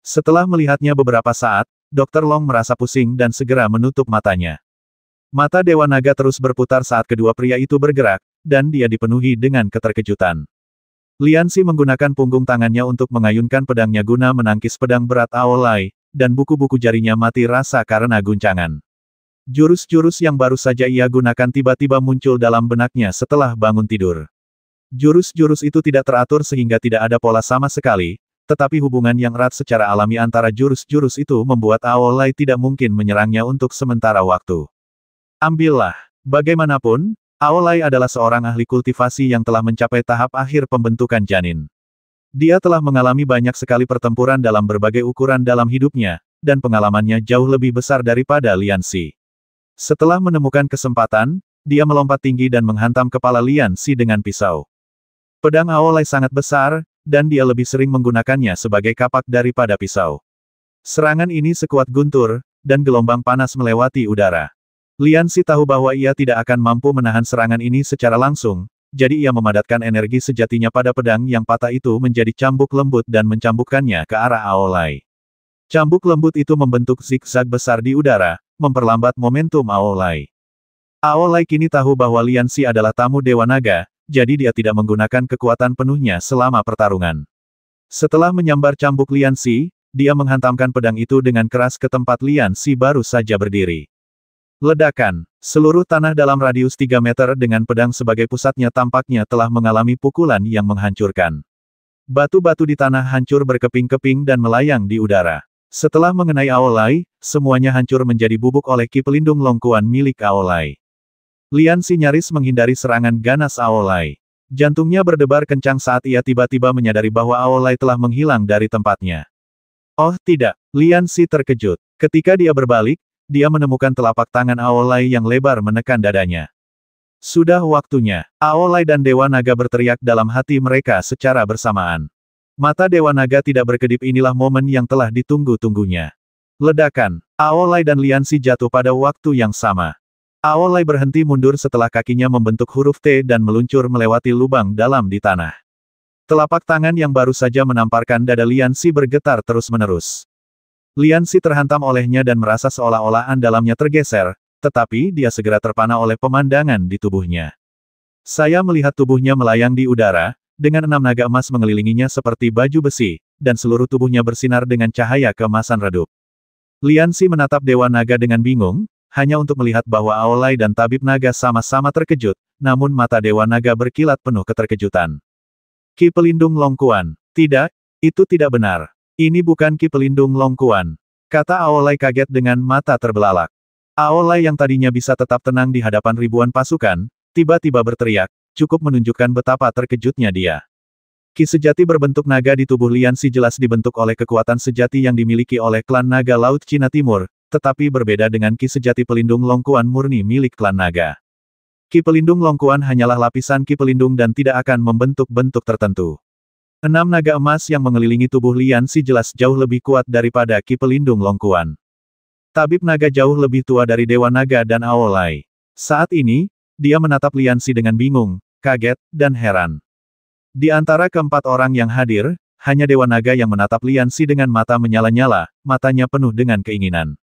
Setelah melihatnya beberapa saat, Dr. Long merasa pusing dan segera menutup matanya. Mata Dewa Naga terus berputar saat kedua pria itu bergerak, dan dia dipenuhi dengan keterkejutan. Lian Xi menggunakan punggung tangannya untuk mengayunkan pedangnya guna menangkis pedang berat Aolai, dan buku-buku jarinya mati rasa karena guncangan. Jurus-jurus yang baru saja ia gunakan tiba-tiba muncul dalam benaknya setelah bangun tidur. Jurus-jurus itu tidak teratur sehingga tidak ada pola sama sekali, tetapi hubungan yang erat secara alami antara jurus-jurus itu membuat Aolai tidak mungkin menyerangnya untuk sementara waktu. Ambillah. Bagaimanapun, Aolai adalah seorang ahli kultivasi yang telah mencapai tahap akhir pembentukan janin. Dia telah mengalami banyak sekali pertempuran dalam berbagai ukuran dalam hidupnya, dan pengalamannya jauh lebih besar daripada Lian Xi. Setelah menemukan kesempatan, dia melompat tinggi dan menghantam kepala Lian Xi dengan pisau. Pedang Aolai sangat besar, dan dia lebih sering menggunakannya sebagai kapak daripada pisau. Serangan ini sekuat guntur, dan gelombang panas melewati udara. Lian Xi tahu bahwa ia tidak akan mampu menahan serangan ini secara langsung, jadi ia memadatkan energi sejatinya pada pedang yang patah itu menjadi cambuk lembut dan mencambukkannya ke arah Aolai. Cambuk lembut itu membentuk zigzag besar di udara, memperlambat momentum Aolai. Aolai kini tahu bahwa Lian Xi adalah tamu Dewa Naga, jadi dia tidak menggunakan kekuatan penuhnya selama pertarungan. Setelah menyambar cambuk Lian Xi, dia menghantamkan pedang itu dengan keras ke tempat Lian Si baru saja berdiri. Ledakan. Seluruh tanah dalam radius 3 meter dengan pedang sebagai pusatnya tampaknya telah mengalami pukulan yang menghancurkan. Batu-batu di tanah hancur berkeping-keping dan melayang di udara. Setelah mengenai Aolai, semuanya hancur menjadi bubuk oleh ki pelindung Longkuan milik Aolai. Lian Si nyaris menghindari serangan ganas Aolai. Jantungnya berdebar kencang saat ia tiba-tiba menyadari bahwa Aolai telah menghilang dari tempatnya. Oh tidak, Lian Si terkejut. Ketika dia berbalik, dia menemukan telapak tangan Aolai yang lebar menekan dadanya. Sudah waktunya. Aolai dan Dewa Naga berteriak dalam hati mereka secara bersamaan. Mata Dewa Naga tidak berkedip, inilah momen yang telah ditunggu-tunggunya. Ledakan. Aolai dan Lian Si jatuh pada waktu yang sama. Aolai berhenti mundur setelah kakinya membentuk huruf T dan meluncur melewati lubang dalam di tanah. Telapak tangan yang baru saja menamparkan dada Lian Si bergetar terus-menerus. Lian Si terhantam olehnya dan merasa seolah-olah dalamnya tergeser, tetapi dia segera terpana oleh pemandangan di tubuhnya. Saya melihat tubuhnya melayang di udara, dengan 6 naga emas mengelilinginya seperti baju besi, dan seluruh tubuhnya bersinar dengan cahaya keemasan redup. Lian Si menatap Dewa Naga dengan bingung, hanya untuk melihat bahwa Aolai dan Tabib Naga sama-sama terkejut, namun mata Dewa Naga berkilat penuh keterkejutan. Ki pelindung Longkuan. Tidak, itu tidak benar. Ini bukan ki pelindung Longkuan, kata Aolai kaget dengan mata terbelalak. Aolai yang tadinya bisa tetap tenang di hadapan ribuan pasukan, tiba-tiba berteriak, cukup menunjukkan betapa terkejutnya dia. Ki sejati berbentuk naga di tubuh Lian Si jelas dibentuk oleh kekuatan sejati yang dimiliki oleh klan naga Laut Cina Timur, tetapi berbeda dengan ki sejati pelindung Longkuan murni milik klan naga. Ki pelindung Longkuan hanyalah lapisan ki pelindung dan tidak akan membentuk bentuk tertentu. 6 naga emas yang mengelilingi tubuh Lian Si jelas jauh lebih kuat daripada ki pelindung Longkuan. Tabib Naga jauh lebih tua dari Dewa Naga dan Aolai. Saat ini, dia menatap Lian Si dengan bingung, kaget, dan heran. Di antara keempat orang yang hadir, hanya Dewa Naga yang menatap Lian Si dengan mata menyala-nyala, matanya penuh dengan keinginan.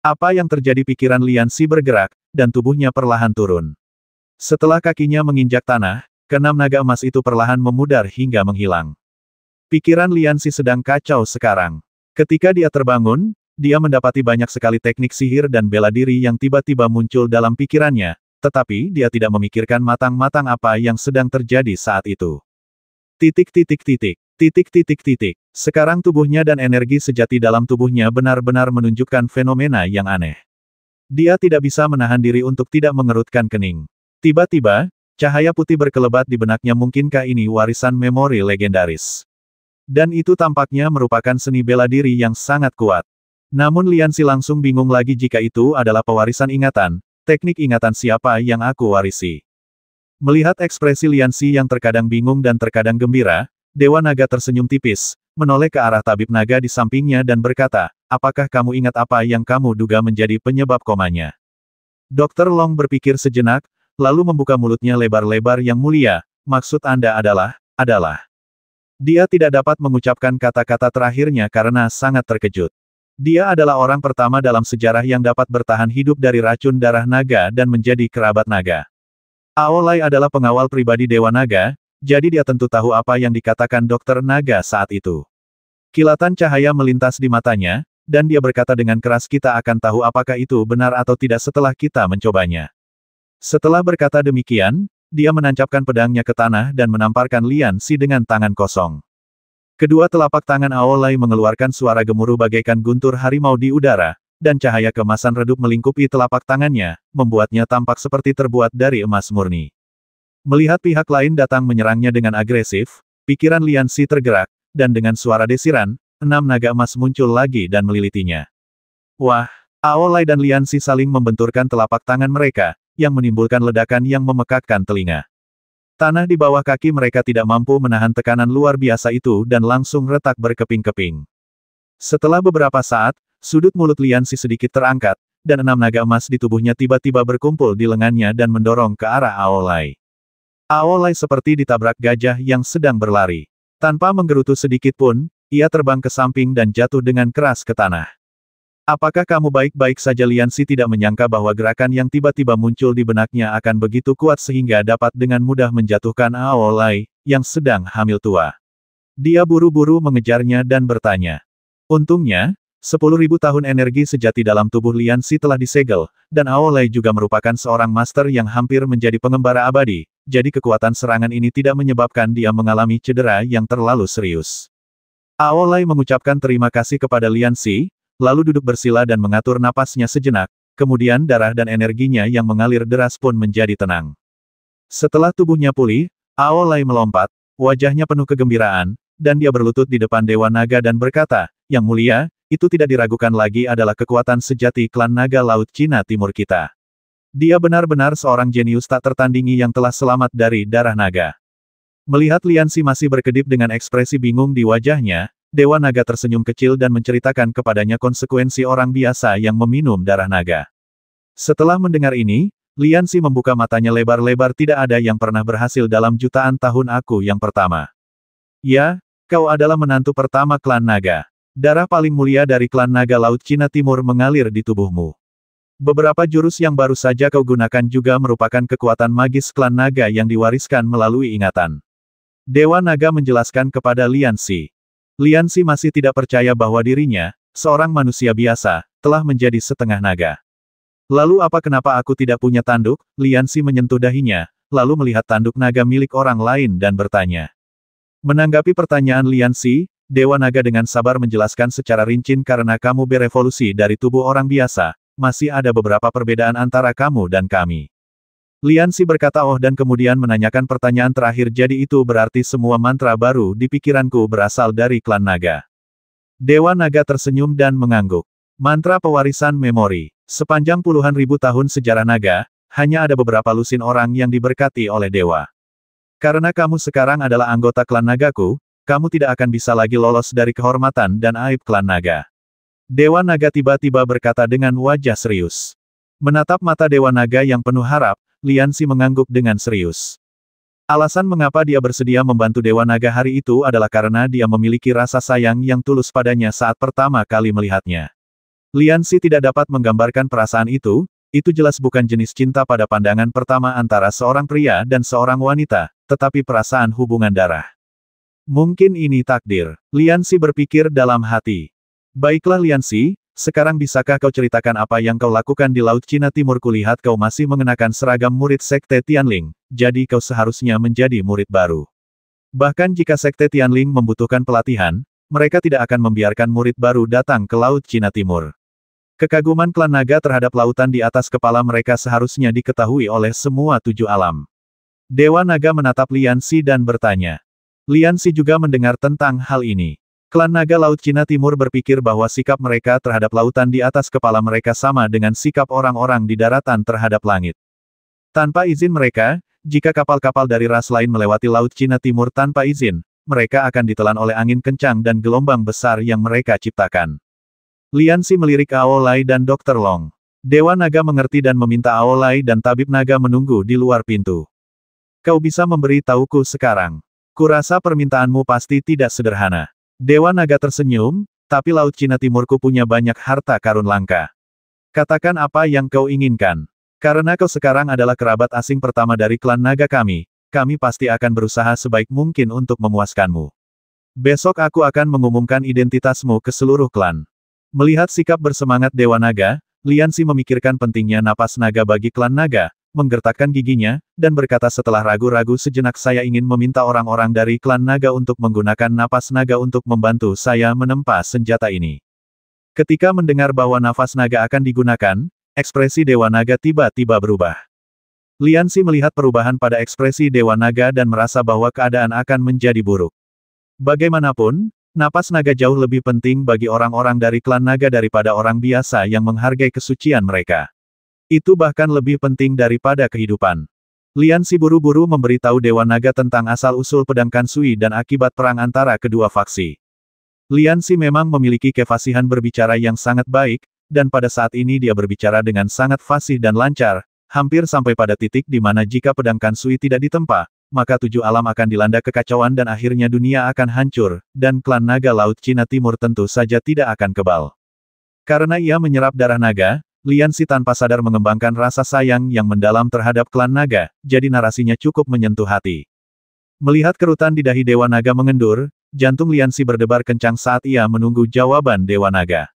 Apa yang terjadi? Pikiran Lian Si bergerak, dan tubuhnya perlahan turun. Setelah kakinya menginjak tanah, ke-6 naga emas itu perlahan memudar hingga menghilang. Pikiran Lian Si sedang kacau sekarang. Ketika dia terbangun, dia mendapati banyak sekali teknik sihir dan bela diri yang tiba-tiba muncul dalam pikirannya, tetapi dia tidak memikirkan matang-matang apa yang sedang terjadi saat itu. Sekarang tubuhnya dan energi sejati dalam tubuhnya benar-benar menunjukkan fenomena yang aneh. Dia tidak bisa menahan diri untuk tidak mengerutkan kening. Tiba-tiba, cahaya putih berkelebat di benaknya. Mungkinkah ini warisan memori legendaris? Dan itu tampaknya merupakan seni bela diri yang sangat kuat. Namun Lian Si langsung bingung lagi jika itu adalah pewarisan ingatan, teknik ingatan siapa yang aku warisi. Melihat ekspresi Lian Si yang terkadang bingung dan terkadang gembira, Dewa Naga tersenyum tipis, menoleh ke arah Tabib Naga di sampingnya dan berkata, apakah kamu ingat apa yang kamu duga menjadi penyebab komanya? Dr. Long berpikir sejenak, lalu membuka mulutnya lebar-lebar. Yang mulia, maksud Anda adalah. Dia tidak dapat mengucapkan kata-kata terakhirnya karena sangat terkejut. Dia adalah orang pertama dalam sejarah yang dapat bertahan hidup dari racun darah naga dan menjadi kerabat naga. Aolai adalah pengawal pribadi Dewa Naga, jadi dia tentu tahu apa yang dikatakan Dokter Naga saat itu. Kilatan cahaya melintas di matanya, dan dia berkata dengan keras, kita akan tahu apakah itu benar atau tidak setelah kita mencobanya. Setelah berkata demikian, dia menancapkan pedangnya ke tanah dan menamparkan Lian Si dengan tangan kosong. Kedua telapak tangan Aolai mengeluarkan suara gemuruh bagaikan guntur harimau di udara, dan cahaya keemasan redup melingkupi telapak tangannya, membuatnya tampak seperti terbuat dari emas murni. Melihat pihak lain datang menyerangnya dengan agresif, pikiran Lian Si tergerak, dan dengan suara desiran, 6 naga emas muncul lagi dan melilitinya. Wah! Aolai dan Lian Si saling membenturkan telapak tangan mereka, yang menimbulkan ledakan yang memekakkan telinga. Tanah di bawah kaki mereka tidak mampu menahan tekanan luar biasa itu dan langsung retak berkeping-keping. Setelah beberapa saat, sudut mulut Lian Si sedikit terangkat, dan 6 naga emas di tubuhnya tiba-tiba berkumpul di lengannya dan mendorong ke arah Aolai. Aolai seperti ditabrak gajah yang sedang berlari. Tanpa menggerutu sedikit pun, ia terbang ke samping dan jatuh dengan keras ke tanah. Apakah kamu baik-baik saja? Lian Si tidak menyangka bahwa gerakan yang tiba-tiba muncul di benaknya akan begitu kuat sehingga dapat dengan mudah menjatuhkan Aolai, yang sedang hamil tua. Dia buru-buru mengejarnya dan bertanya. Untungnya, 10.000 tahun energi sejati dalam tubuh Lianxi telah disegel, dan Aolai juga merupakan seorang master yang hampir menjadi pengembara abadi, jadi kekuatan serangan ini tidak menyebabkan dia mengalami cedera yang terlalu serius. Aolai mengucapkan terima kasih kepada Lianxi, lalu duduk bersila dan mengatur napasnya sejenak, kemudian darah dan energinya yang mengalir deras pun menjadi tenang. Setelah tubuhnya pulih, Aolai melompat, wajahnya penuh kegembiraan, dan dia berlutut di depan Dewa Naga dan berkata, "Yang mulia, itu tidak diragukan lagi adalah kekuatan sejati klan naga Laut Cina Timur kita. Dia benar-benar seorang jenius tak tertandingi yang telah selamat dari darah naga." Melihat Lianxi masih berkedip dengan ekspresi bingung di wajahnya, Dewa Naga tersenyum kecil dan menceritakan kepadanya konsekuensi orang biasa yang meminum darah naga. Setelah mendengar ini, Lianxi membuka matanya lebar-lebar. Tidak ada yang pernah berhasil dalam jutaan tahun aku yang pertama. Ya, kau adalah menantu pertama klan naga. Darah paling mulia dari klan naga Laut Cina Timur mengalir di tubuhmu. Beberapa jurus yang baru saja kau gunakan juga merupakan kekuatan magis klan naga yang diwariskan melalui ingatan. Dewa Naga menjelaskan kepada Lianxi. Lianxi masih tidak percaya bahwa dirinya, seorang manusia biasa, telah menjadi setengah naga. Lalu kenapa aku tidak punya tanduk? Lianxi menyentuh dahinya, lalu melihat tanduk naga milik orang lain dan bertanya. Menanggapi pertanyaan Lianxi, Dewa Naga dengan sabar menjelaskan secara rinci, karena kamu berevolusi dari tubuh orang biasa, masih ada beberapa perbedaan antara kamu dan kami. Lianxi berkata oh dan kemudian menanyakan pertanyaan terakhir, jadi itu berarti semua mantra baru di pikiranku berasal dari klan naga. Dewa Naga tersenyum dan mengangguk. Mantra pewarisan memori. Sepanjang puluhan ribu tahun sejarah naga, hanya ada beberapa lusin orang yang diberkati oleh dewa. Karena kamu sekarang adalah anggota klan nagaku, kamu tidak akan bisa lagi lolos dari kehormatan dan aib klan naga. Dewa Naga tiba-tiba berkata dengan wajah serius. Menatap mata Dewa Naga yang penuh harap, Lianxi mengangguk dengan serius. Alasan mengapa dia bersedia membantu Dewa Naga hari itu adalah karena dia memiliki rasa sayang yang tulus padanya saat pertama kali melihatnya. Lianxi tidak dapat menggambarkan perasaan itu jelas bukan jenis cinta pada pandangan pertama antara seorang pria dan seorang wanita, tetapi perasaan hubungan darah. Mungkin ini takdir, Lianxi berpikir dalam hati. Baiklah Lianxi, sekarang bisakah kau ceritakan apa yang kau lakukan di Laut Cina Timur? Kulihat kau masih mengenakan seragam murid Sekte Tianling, jadi kau seharusnya menjadi murid baru. Bahkan jika Sekte Tianling membutuhkan pelatihan, mereka tidak akan membiarkan murid baru datang ke Laut Cina Timur. Kekaguman klan naga terhadap lautan di atas kepala mereka seharusnya diketahui oleh semua 7 alam. Dewa Naga menatap Lianxi dan bertanya. Lianxi juga mendengar tentang hal ini. Klan naga Laut Cina Timur berpikir bahwa sikap mereka terhadap lautan di atas kepala mereka sama dengan sikap orang-orang di daratan terhadap langit. Tanpa izin mereka, jika kapal-kapal dari ras lain melewati Laut Cina Timur tanpa izin, mereka akan ditelan oleh angin kencang dan gelombang besar yang mereka ciptakan. Lianxi melirik Aolai dan Dr. Long. Dewa Naga mengerti dan meminta Aolai dan Tabib Naga menunggu di luar pintu. Kau bisa memberi tahuku sekarang. Kurasa permintaanmu pasti tidak sederhana. Dewa Naga tersenyum, tapi Laut Cina Timurku punya banyak harta karun langka. Katakan apa yang kau inginkan. Karena kau sekarang adalah kerabat asing pertama dari klan naga kami pasti akan berusaha sebaik mungkin untuk memuaskanmu. Besok aku akan mengumumkan identitasmu ke seluruh klan. Melihat sikap bersemangat Dewa Naga, Lianxi memikirkan pentingnya napas naga bagi klan naga, menggertakkan giginya, dan berkata setelah ragu-ragu sejenak, saya ingin meminta orang-orang dari klan naga untuk menggunakan napas naga untuk membantu saya menempa senjata ini. Ketika mendengar bahwa nafas naga akan digunakan, ekspresi Dewa Naga tiba-tiba berubah. Lianxi melihat perubahan pada ekspresi Dewa Naga dan merasa bahwa keadaan akan menjadi buruk. Bagaimanapun, napas naga jauh lebih penting bagi orang-orang dari klan naga daripada orang biasa yang menghargai kesucian mereka. Itu bahkan lebih penting daripada kehidupan. Lianxi buru-buru memberitahu Dewa Naga tentang asal-usul pedang Kansui dan akibat perang antara kedua faksi. Lianxi memang memiliki kefasihan berbicara yang sangat baik, dan pada saat ini dia berbicara dengan sangat fasih dan lancar, hampir sampai pada titik di mana jika pedang Kansui tidak ditempa, maka 7 alam akan dilanda kekacauan dan akhirnya dunia akan hancur, dan klan naga Laut Cina Timur tentu saja tidak akan kebal. Karena ia menyerap darah naga, Lianxi tanpa sadar mengembangkan rasa sayang yang mendalam terhadap klan naga, jadi narasinya cukup menyentuh hati. Melihat kerutan di dahi Dewa Naga mengendur, jantung Liansi berdebar kencang saat ia menunggu jawaban Dewa Naga.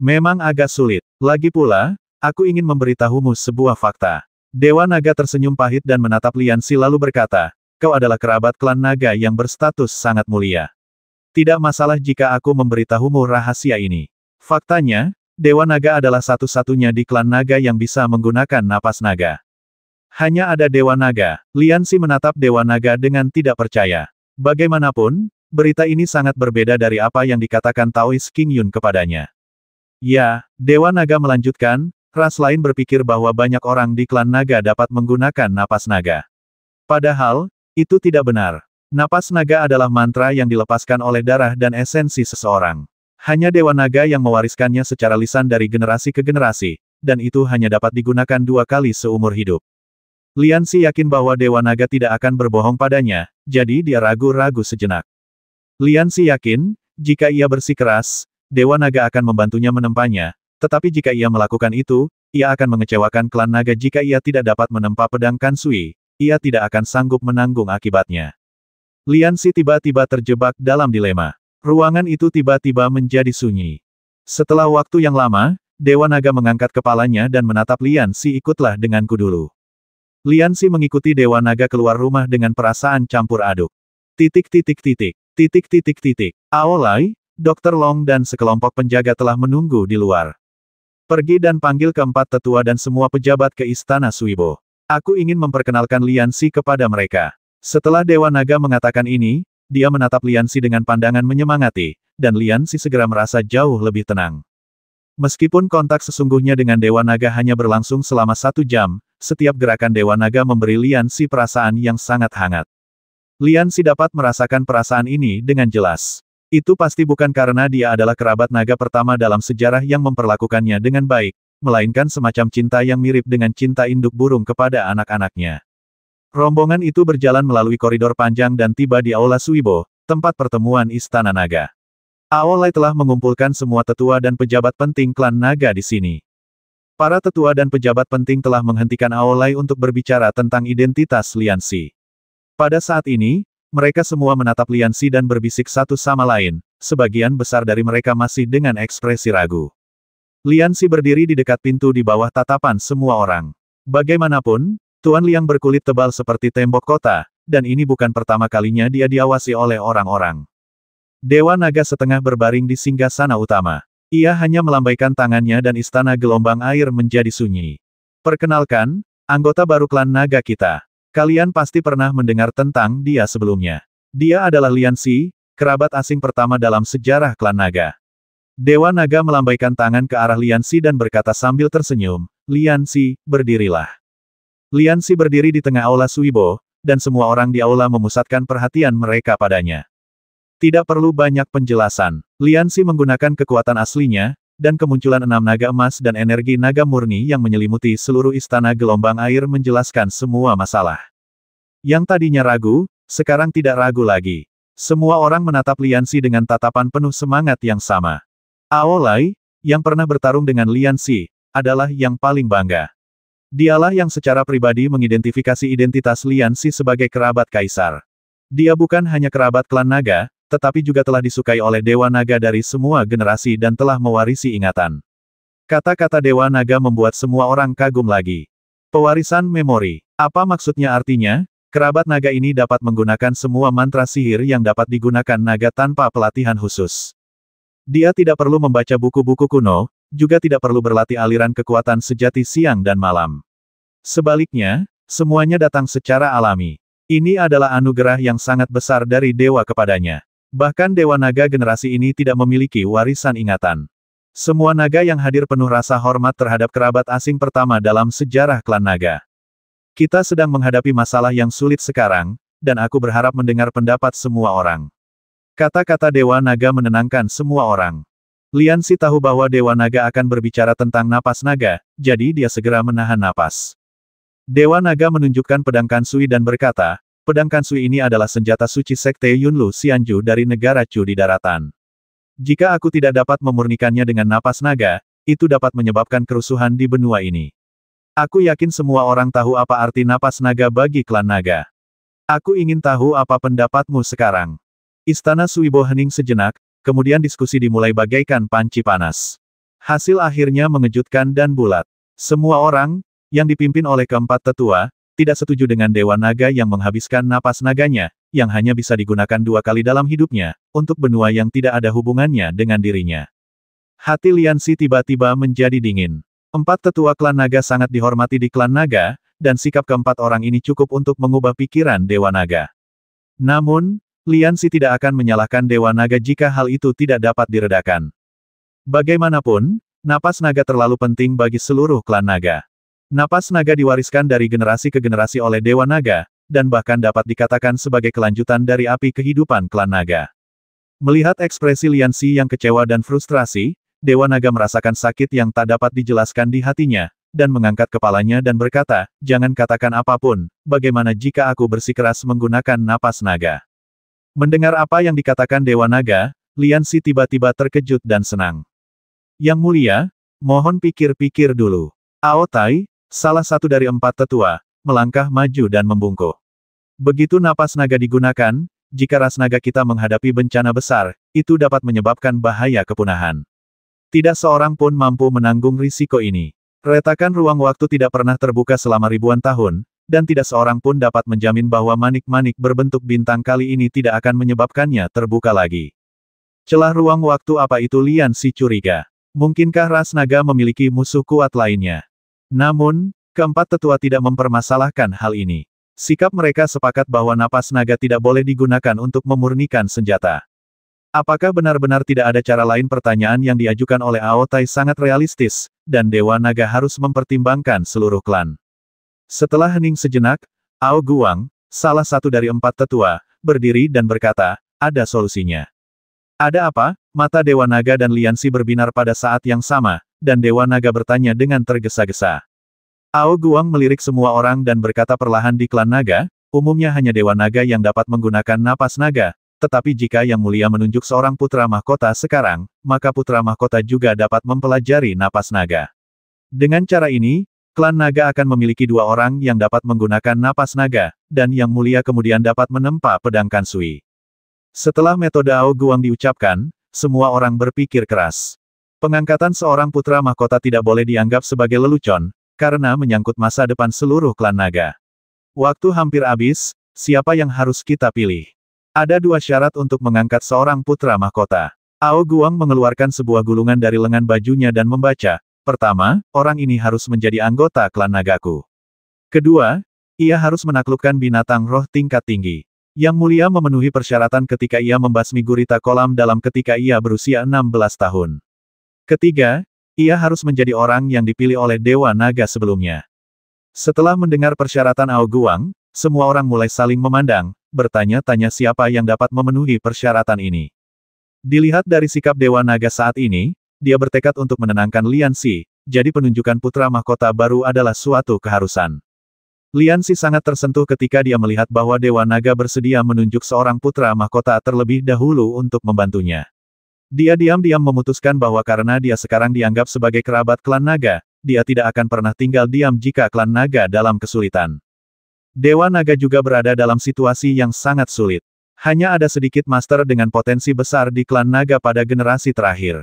Memang agak sulit. Lagi pula, aku ingin memberitahumu sebuah fakta. Dewa Naga tersenyum pahit dan menatap Liansi lalu berkata, kau adalah kerabat klan naga yang berstatus sangat mulia. Tidak masalah jika aku memberitahumu rahasia ini. Faktanya, Dewa Naga adalah satu-satunya di klan naga yang bisa menggunakan napas naga. Hanya ada Dewa Naga. Liansi menatap Dewa Naga dengan tidak percaya. Bagaimanapun, berita ini sangat berbeda dari apa yang dikatakan Taoist King Yun kepadanya. Ya, Dewa Naga melanjutkan, ras lain berpikir bahwa banyak orang di klan naga dapat menggunakan napas naga. Padahal, itu tidak benar. Napas naga adalah mantra yang dilepaskan oleh darah dan esensi seseorang. Hanya Dewa Naga yang mewariskannya secara lisan dari generasi ke generasi, dan itu hanya dapat digunakan 2 kali seumur hidup. Liansi yakin bahwa Dewa Naga tidak akan berbohong padanya, jadi dia ragu-ragu sejenak. Liansi yakin, jika ia bersikeras, Dewa Naga akan membantunya menempanya, tetapi jika ia melakukan itu, ia akan mengecewakan klan naga jika ia tidak dapat menempa pedang Kansui. Ia tidak akan sanggup menanggung akibatnya. Liansi tiba-tiba terjebak dalam dilema. Ruangan itu tiba-tiba menjadi sunyi. Setelah waktu yang lama, Dewa Naga mengangkat kepalanya dan menatap Liansi. Ikutlah denganku dulu. Liansi mengikuti Dewa Naga keluar rumah dengan perasaan campur aduk. Aolai, Dr. Long dan sekelompok penjaga telah menunggu di luar. Pergi dan panggil keempat tetua dan semua pejabat ke istana Suibo. Aku ingin memperkenalkan Liansi kepada mereka. Setelah Dewa Naga mengatakan ini, dia menatap Liansi dengan pandangan menyemangati, dan Liansi segera merasa jauh lebih tenang. Meskipun kontak sesungguhnya dengan Dewa Naga hanya berlangsung selama 1 jam, setiap gerakan Dewa Naga memberi Liansi perasaan yang sangat hangat. Liansi dapat merasakan perasaan ini dengan jelas. Itu pasti bukan karena dia adalah kerabat naga pertama dalam sejarah yang memperlakukannya dengan baik, melainkan semacam cinta yang mirip dengan cinta induk burung kepada anak-anaknya. Rombongan itu berjalan melalui koridor panjang dan tiba di Aula Suibo, tempat pertemuan Istana Naga. Aolai telah mengumpulkan semua tetua dan pejabat penting klan naga di sini. Para tetua dan pejabat penting telah menghentikan Aolai untuk berbicara tentang identitas Liansi. Pada saat ini, mereka semua menatap Liansi dan berbisik satu sama lain, sebagian besar dari mereka masih dengan ekspresi ragu. Liansi berdiri di dekat pintu di bawah tatapan semua orang. Bagaimanapun, Tuan Liang berkulit tebal seperti tembok kota, dan ini bukan pertama kalinya dia diawasi oleh orang-orang. Dewa Naga setengah berbaring di singgasana utama. Ia hanya melambaikan tangannya dan istana gelombang air menjadi sunyi. Perkenalkan, anggota baru klan naga kita. Kalian pasti pernah mendengar tentang dia sebelumnya. Dia adalah Liansi, kerabat asing pertama dalam sejarah klan naga. Dewa Naga melambaikan tangan ke arah Liansi dan berkata sambil tersenyum, Liansi, berdirilah. Liansi berdiri di tengah aula Suibo, dan semua orang di aula memusatkan perhatian mereka padanya. Tidak perlu banyak penjelasan. Liansi menggunakan kekuatan aslinya, dan kemunculan 6 naga emas dan energi naga murni yang menyelimuti seluruh istana gelombang air menjelaskan semua masalah. Yang tadinya ragu, sekarang tidak ragu lagi. Semua orang menatap Liansi dengan tatapan penuh semangat yang sama. Aolai, yang pernah bertarung dengan Liansi, adalah yang paling bangga. Dialah yang secara pribadi mengidentifikasi identitas Liansi sebagai kerabat kaisar. Dia bukan hanya kerabat klan naga, tetapi juga telah disukai oleh Dewa Naga dari semua generasi dan telah mewarisi ingatan. Kata-kata Dewa Naga membuat semua orang kagum lagi. Pewarisan memori. Apa maksudnya artinya? Kerabat naga ini dapat menggunakan semua mantra sihir yang dapat digunakan naga tanpa pelatihan khusus. Dia tidak perlu membaca buku-buku kuno, juga tidak perlu berlatih aliran kekuatan sejati siang dan malam. Sebaliknya, semuanya datang secara alami. Ini adalah anugerah yang sangat besar dari dewa kepadanya. Bahkan Dewa Naga generasi ini tidak memiliki warisan ingatan. Semua naga yang hadir penuh rasa hormat terhadap kerabat asing pertama dalam sejarah klan naga. Kita sedang menghadapi masalah yang sulit sekarang, dan aku berharap mendengar pendapat semua orang. Kata-kata Dewa Naga menenangkan semua orang. Liansi tahu bahwa Dewa Naga akan berbicara tentang napas naga, jadi dia segera menahan napas. Dewa Naga menunjukkan pedang Kansui dan berkata, pedang Kansui ini adalah senjata suci Sekte Yunlu Xianju dari negara Chu di daratan. Jika aku tidak dapat memurnikannya dengan napas naga, itu dapat menyebabkan kerusuhan di benua ini. Aku yakin semua orang tahu apa arti napas naga bagi klan naga. Aku ingin tahu apa pendapatmu sekarang. Istana Suibo hening sejenak, kemudian diskusi dimulai bagaikan panci panas. Hasil akhirnya mengejutkan dan bulat. Semua orang, yang dipimpin oleh keempat tetua, tidak setuju dengan Dewa Naga yang menghabiskan napas naganya, yang hanya bisa digunakan 2 kali dalam hidupnya, untuk benua yang tidak ada hubungannya dengan dirinya. Hati Liansi tiba-tiba menjadi dingin. 4 tetua klan naga sangat dihormati di klan naga, dan sikap keempat orang ini cukup untuk mengubah pikiran Dewa Naga. Namun, Liansi tidak akan menyalahkan Dewa Naga jika hal itu tidak dapat diredakan. Bagaimanapun, napas naga terlalu penting bagi seluruh klan naga. Napas naga diwariskan dari generasi ke generasi oleh Dewa Naga, dan bahkan dapat dikatakan sebagai kelanjutan dari api kehidupan klan naga. Melihat ekspresi Liansi yang kecewa dan frustrasi, Dewa Naga merasakan sakit yang tak dapat dijelaskan di hatinya, dan mengangkat kepalanya dan berkata, "Jangan katakan apapun, bagaimana jika aku bersikeras menggunakan napas naga?" Mendengar apa yang dikatakan Dewa Naga, Liansi tiba-tiba terkejut dan senang. "Yang mulia, mohon pikir-pikir dulu." Ao Tai, salah satu dari 4 tetua, melangkah maju dan membungkuk. Begitu napas naga digunakan, jika ras naga kita menghadapi bencana besar, itu dapat menyebabkan bahaya kepunahan. Tidak seorang pun mampu menanggung risiko ini. Retakan ruang waktu tidak pernah terbuka selama ribuan tahun, dan tidak seorang pun dapat menjamin bahwa manik-manik berbentuk bintang kali ini tidak akan menyebabkannya terbuka lagi. Celah ruang waktu apa itu? Liansi curiga. Mungkinkah ras naga memiliki musuh kuat lainnya? Namun, keempat tetua tidak mempermasalahkan hal ini. Sikap mereka sepakat bahwa napas naga tidak boleh digunakan untuk memurnikan senjata. Apakah benar-benar tidak ada cara lain? Pertanyaan yang diajukan oleh Ao Tai sangat realistis, dan Dewa Naga harus mempertimbangkan seluruh klan. Setelah hening sejenak, Ao Guang, salah satu dari 4 tetua, berdiri dan berkata, "Ada solusinya." "Ada apa?" Mata Dewa Naga dan Liansi berbinar pada saat yang sama, dan Dewa Naga bertanya dengan tergesa-gesa. Ao Guang melirik semua orang dan berkata perlahan, "Di klan naga, umumnya hanya Dewa Naga yang dapat menggunakan napas naga. Tetapi jika Yang Mulia menunjuk seorang putra mahkota sekarang, maka putra mahkota juga dapat mempelajari napas naga. Dengan cara ini, klan naga akan memiliki 2 orang yang dapat menggunakan napas naga, dan Yang Mulia kemudian dapat menempa pedang Kansui." Setelah metode Ao Guang diucapkan, semua orang berpikir keras. Pengangkatan seorang putra mahkota tidak boleh dianggap sebagai lelucon, karena menyangkut masa depan seluruh klan naga. Waktu hampir habis, siapa yang harus kita pilih? Ada 2 syarat untuk mengangkat seorang putra mahkota. Ao Guang mengeluarkan sebuah gulungan dari lengan bajunya dan membaca, "Pertama, orang ini harus menjadi anggota klan nagaku. Kedua, ia harus menaklukkan binatang roh tingkat tinggi. Yang Mulia memenuhi persyaratan ketika ia membasmi gurita kolam dalam ketika ia berusia 16 tahun. Ketiga, ia harus menjadi orang yang dipilih oleh Dewa Naga sebelumnya." Setelah mendengar persyaratan Ao Guang, semua orang mulai saling memandang, bertanya-tanya siapa yang dapat memenuhi persyaratan ini. Dilihat dari sikap Dewa Naga saat ini, dia bertekad untuk menenangkan Liansi, jadi penunjukan putra mahkota baru adalah suatu keharusan. Liansi sangat tersentuh ketika dia melihat bahwa Dewa Naga bersedia menunjuk seorang putra mahkota terlebih dahulu untuk membantunya. Dia diam-diam memutuskan bahwa karena dia sekarang dianggap sebagai kerabat klan naga, dia tidak akan pernah tinggal diam jika klan naga dalam kesulitan. Dewa Naga juga berada dalam situasi yang sangat sulit. Hanya ada sedikit master dengan potensi besar di klan naga pada generasi terakhir.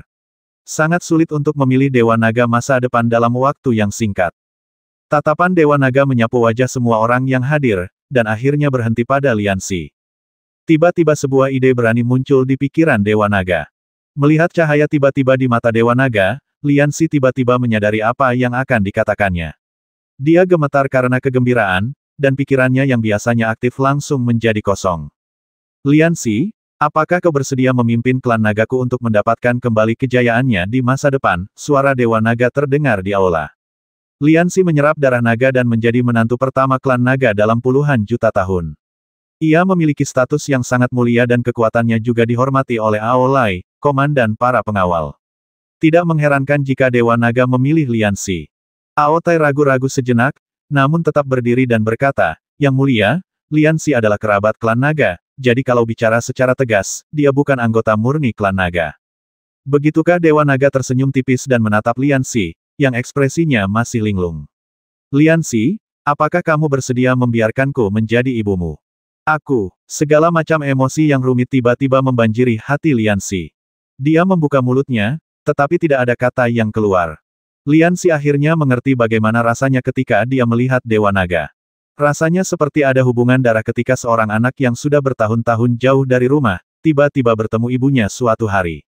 Sangat sulit untuk memilih Dewa Naga masa depan dalam waktu yang singkat. Tatapan Dewa Naga menyapu wajah semua orang yang hadir, dan akhirnya berhenti pada Liansi. Tiba-tiba sebuah ide berani muncul di pikiran Dewa Naga. Melihat cahaya tiba-tiba di mata Dewa Naga, Liansi tiba-tiba menyadari apa yang akan dikatakannya. Dia gemetar karena kegembiraan, dan pikirannya yang biasanya aktif langsung menjadi kosong. "Liansi, apakah kau bersedia memimpin klan nagaku untuk mendapatkan kembali kejayaannya di masa depan?" Suara Dewa Naga terdengar di aula. Liansi menyerap darah naga dan menjadi menantu pertama klan naga dalam puluhan juta tahun. Ia memiliki status yang sangat mulia dan kekuatannya juga dihormati oleh Ao Lai, komandan para pengawal. Tidak mengherankan jika Dewa Naga memilih Liansi. Ao Tai ragu-ragu sejenak, namun tetap berdiri dan berkata, "Yang Mulia, Liansi adalah kerabat klan naga, jadi kalau bicara secara tegas, dia bukan anggota murni klan naga." Begitukah? Dewa Naga tersenyum tipis dan menatap Liansi, yang ekspresinya masih linglung. "Liansi, apakah kamu bersedia membiarkanku menjadi ibumu?" Segala macam emosi yang rumit tiba-tiba membanjiri hati Lianxi. Dia membuka mulutnya, tetapi tidak ada kata yang keluar. Lianxi akhirnya mengerti bagaimana rasanya ketika dia melihat Dewa Naga. Rasanya seperti ada hubungan darah ketika seorang anak yang sudah bertahun-tahun jauh dari rumah, tiba-tiba bertemu ibunya suatu hari.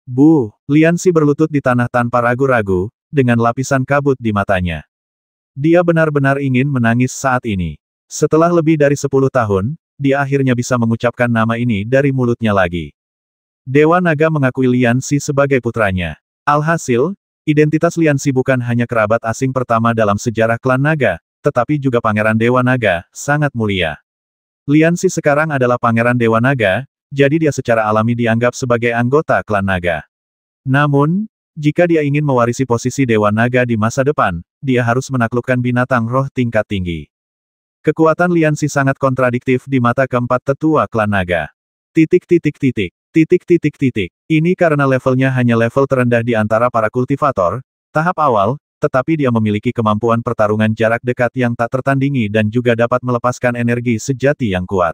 Bu, Lianxi berlutut di tanah tanpa ragu-ragu, dengan lapisan kabut di matanya. Dia benar-benar ingin menangis saat ini. Setelah lebih dari 10 tahun, dia akhirnya bisa mengucapkan nama ini dari mulutnya lagi. Dewa Naga mengakui Lianxi sebagai putranya. Alhasil, identitas Lianxi bukan hanya kerabat asing pertama dalam sejarah klan naga, tetapi juga Pangeran Dewa Naga, sangat mulia. Lianxi sekarang adalah Pangeran Dewa Naga, jadi dia secara alami dianggap sebagai anggota klan naga. Namun, jika dia ingin mewarisi posisi Dewa Naga di masa depan, dia harus menaklukkan binatang roh tingkat tinggi. Kekuatan Lianxi sangat kontradiktif di mata keempat tetua klan naga. Ini karena levelnya hanya level terendah di antara para kultivator, tahap awal, tetapi dia memiliki kemampuan pertarungan jarak dekat yang tak tertandingi dan juga dapat melepaskan energi sejati yang kuat.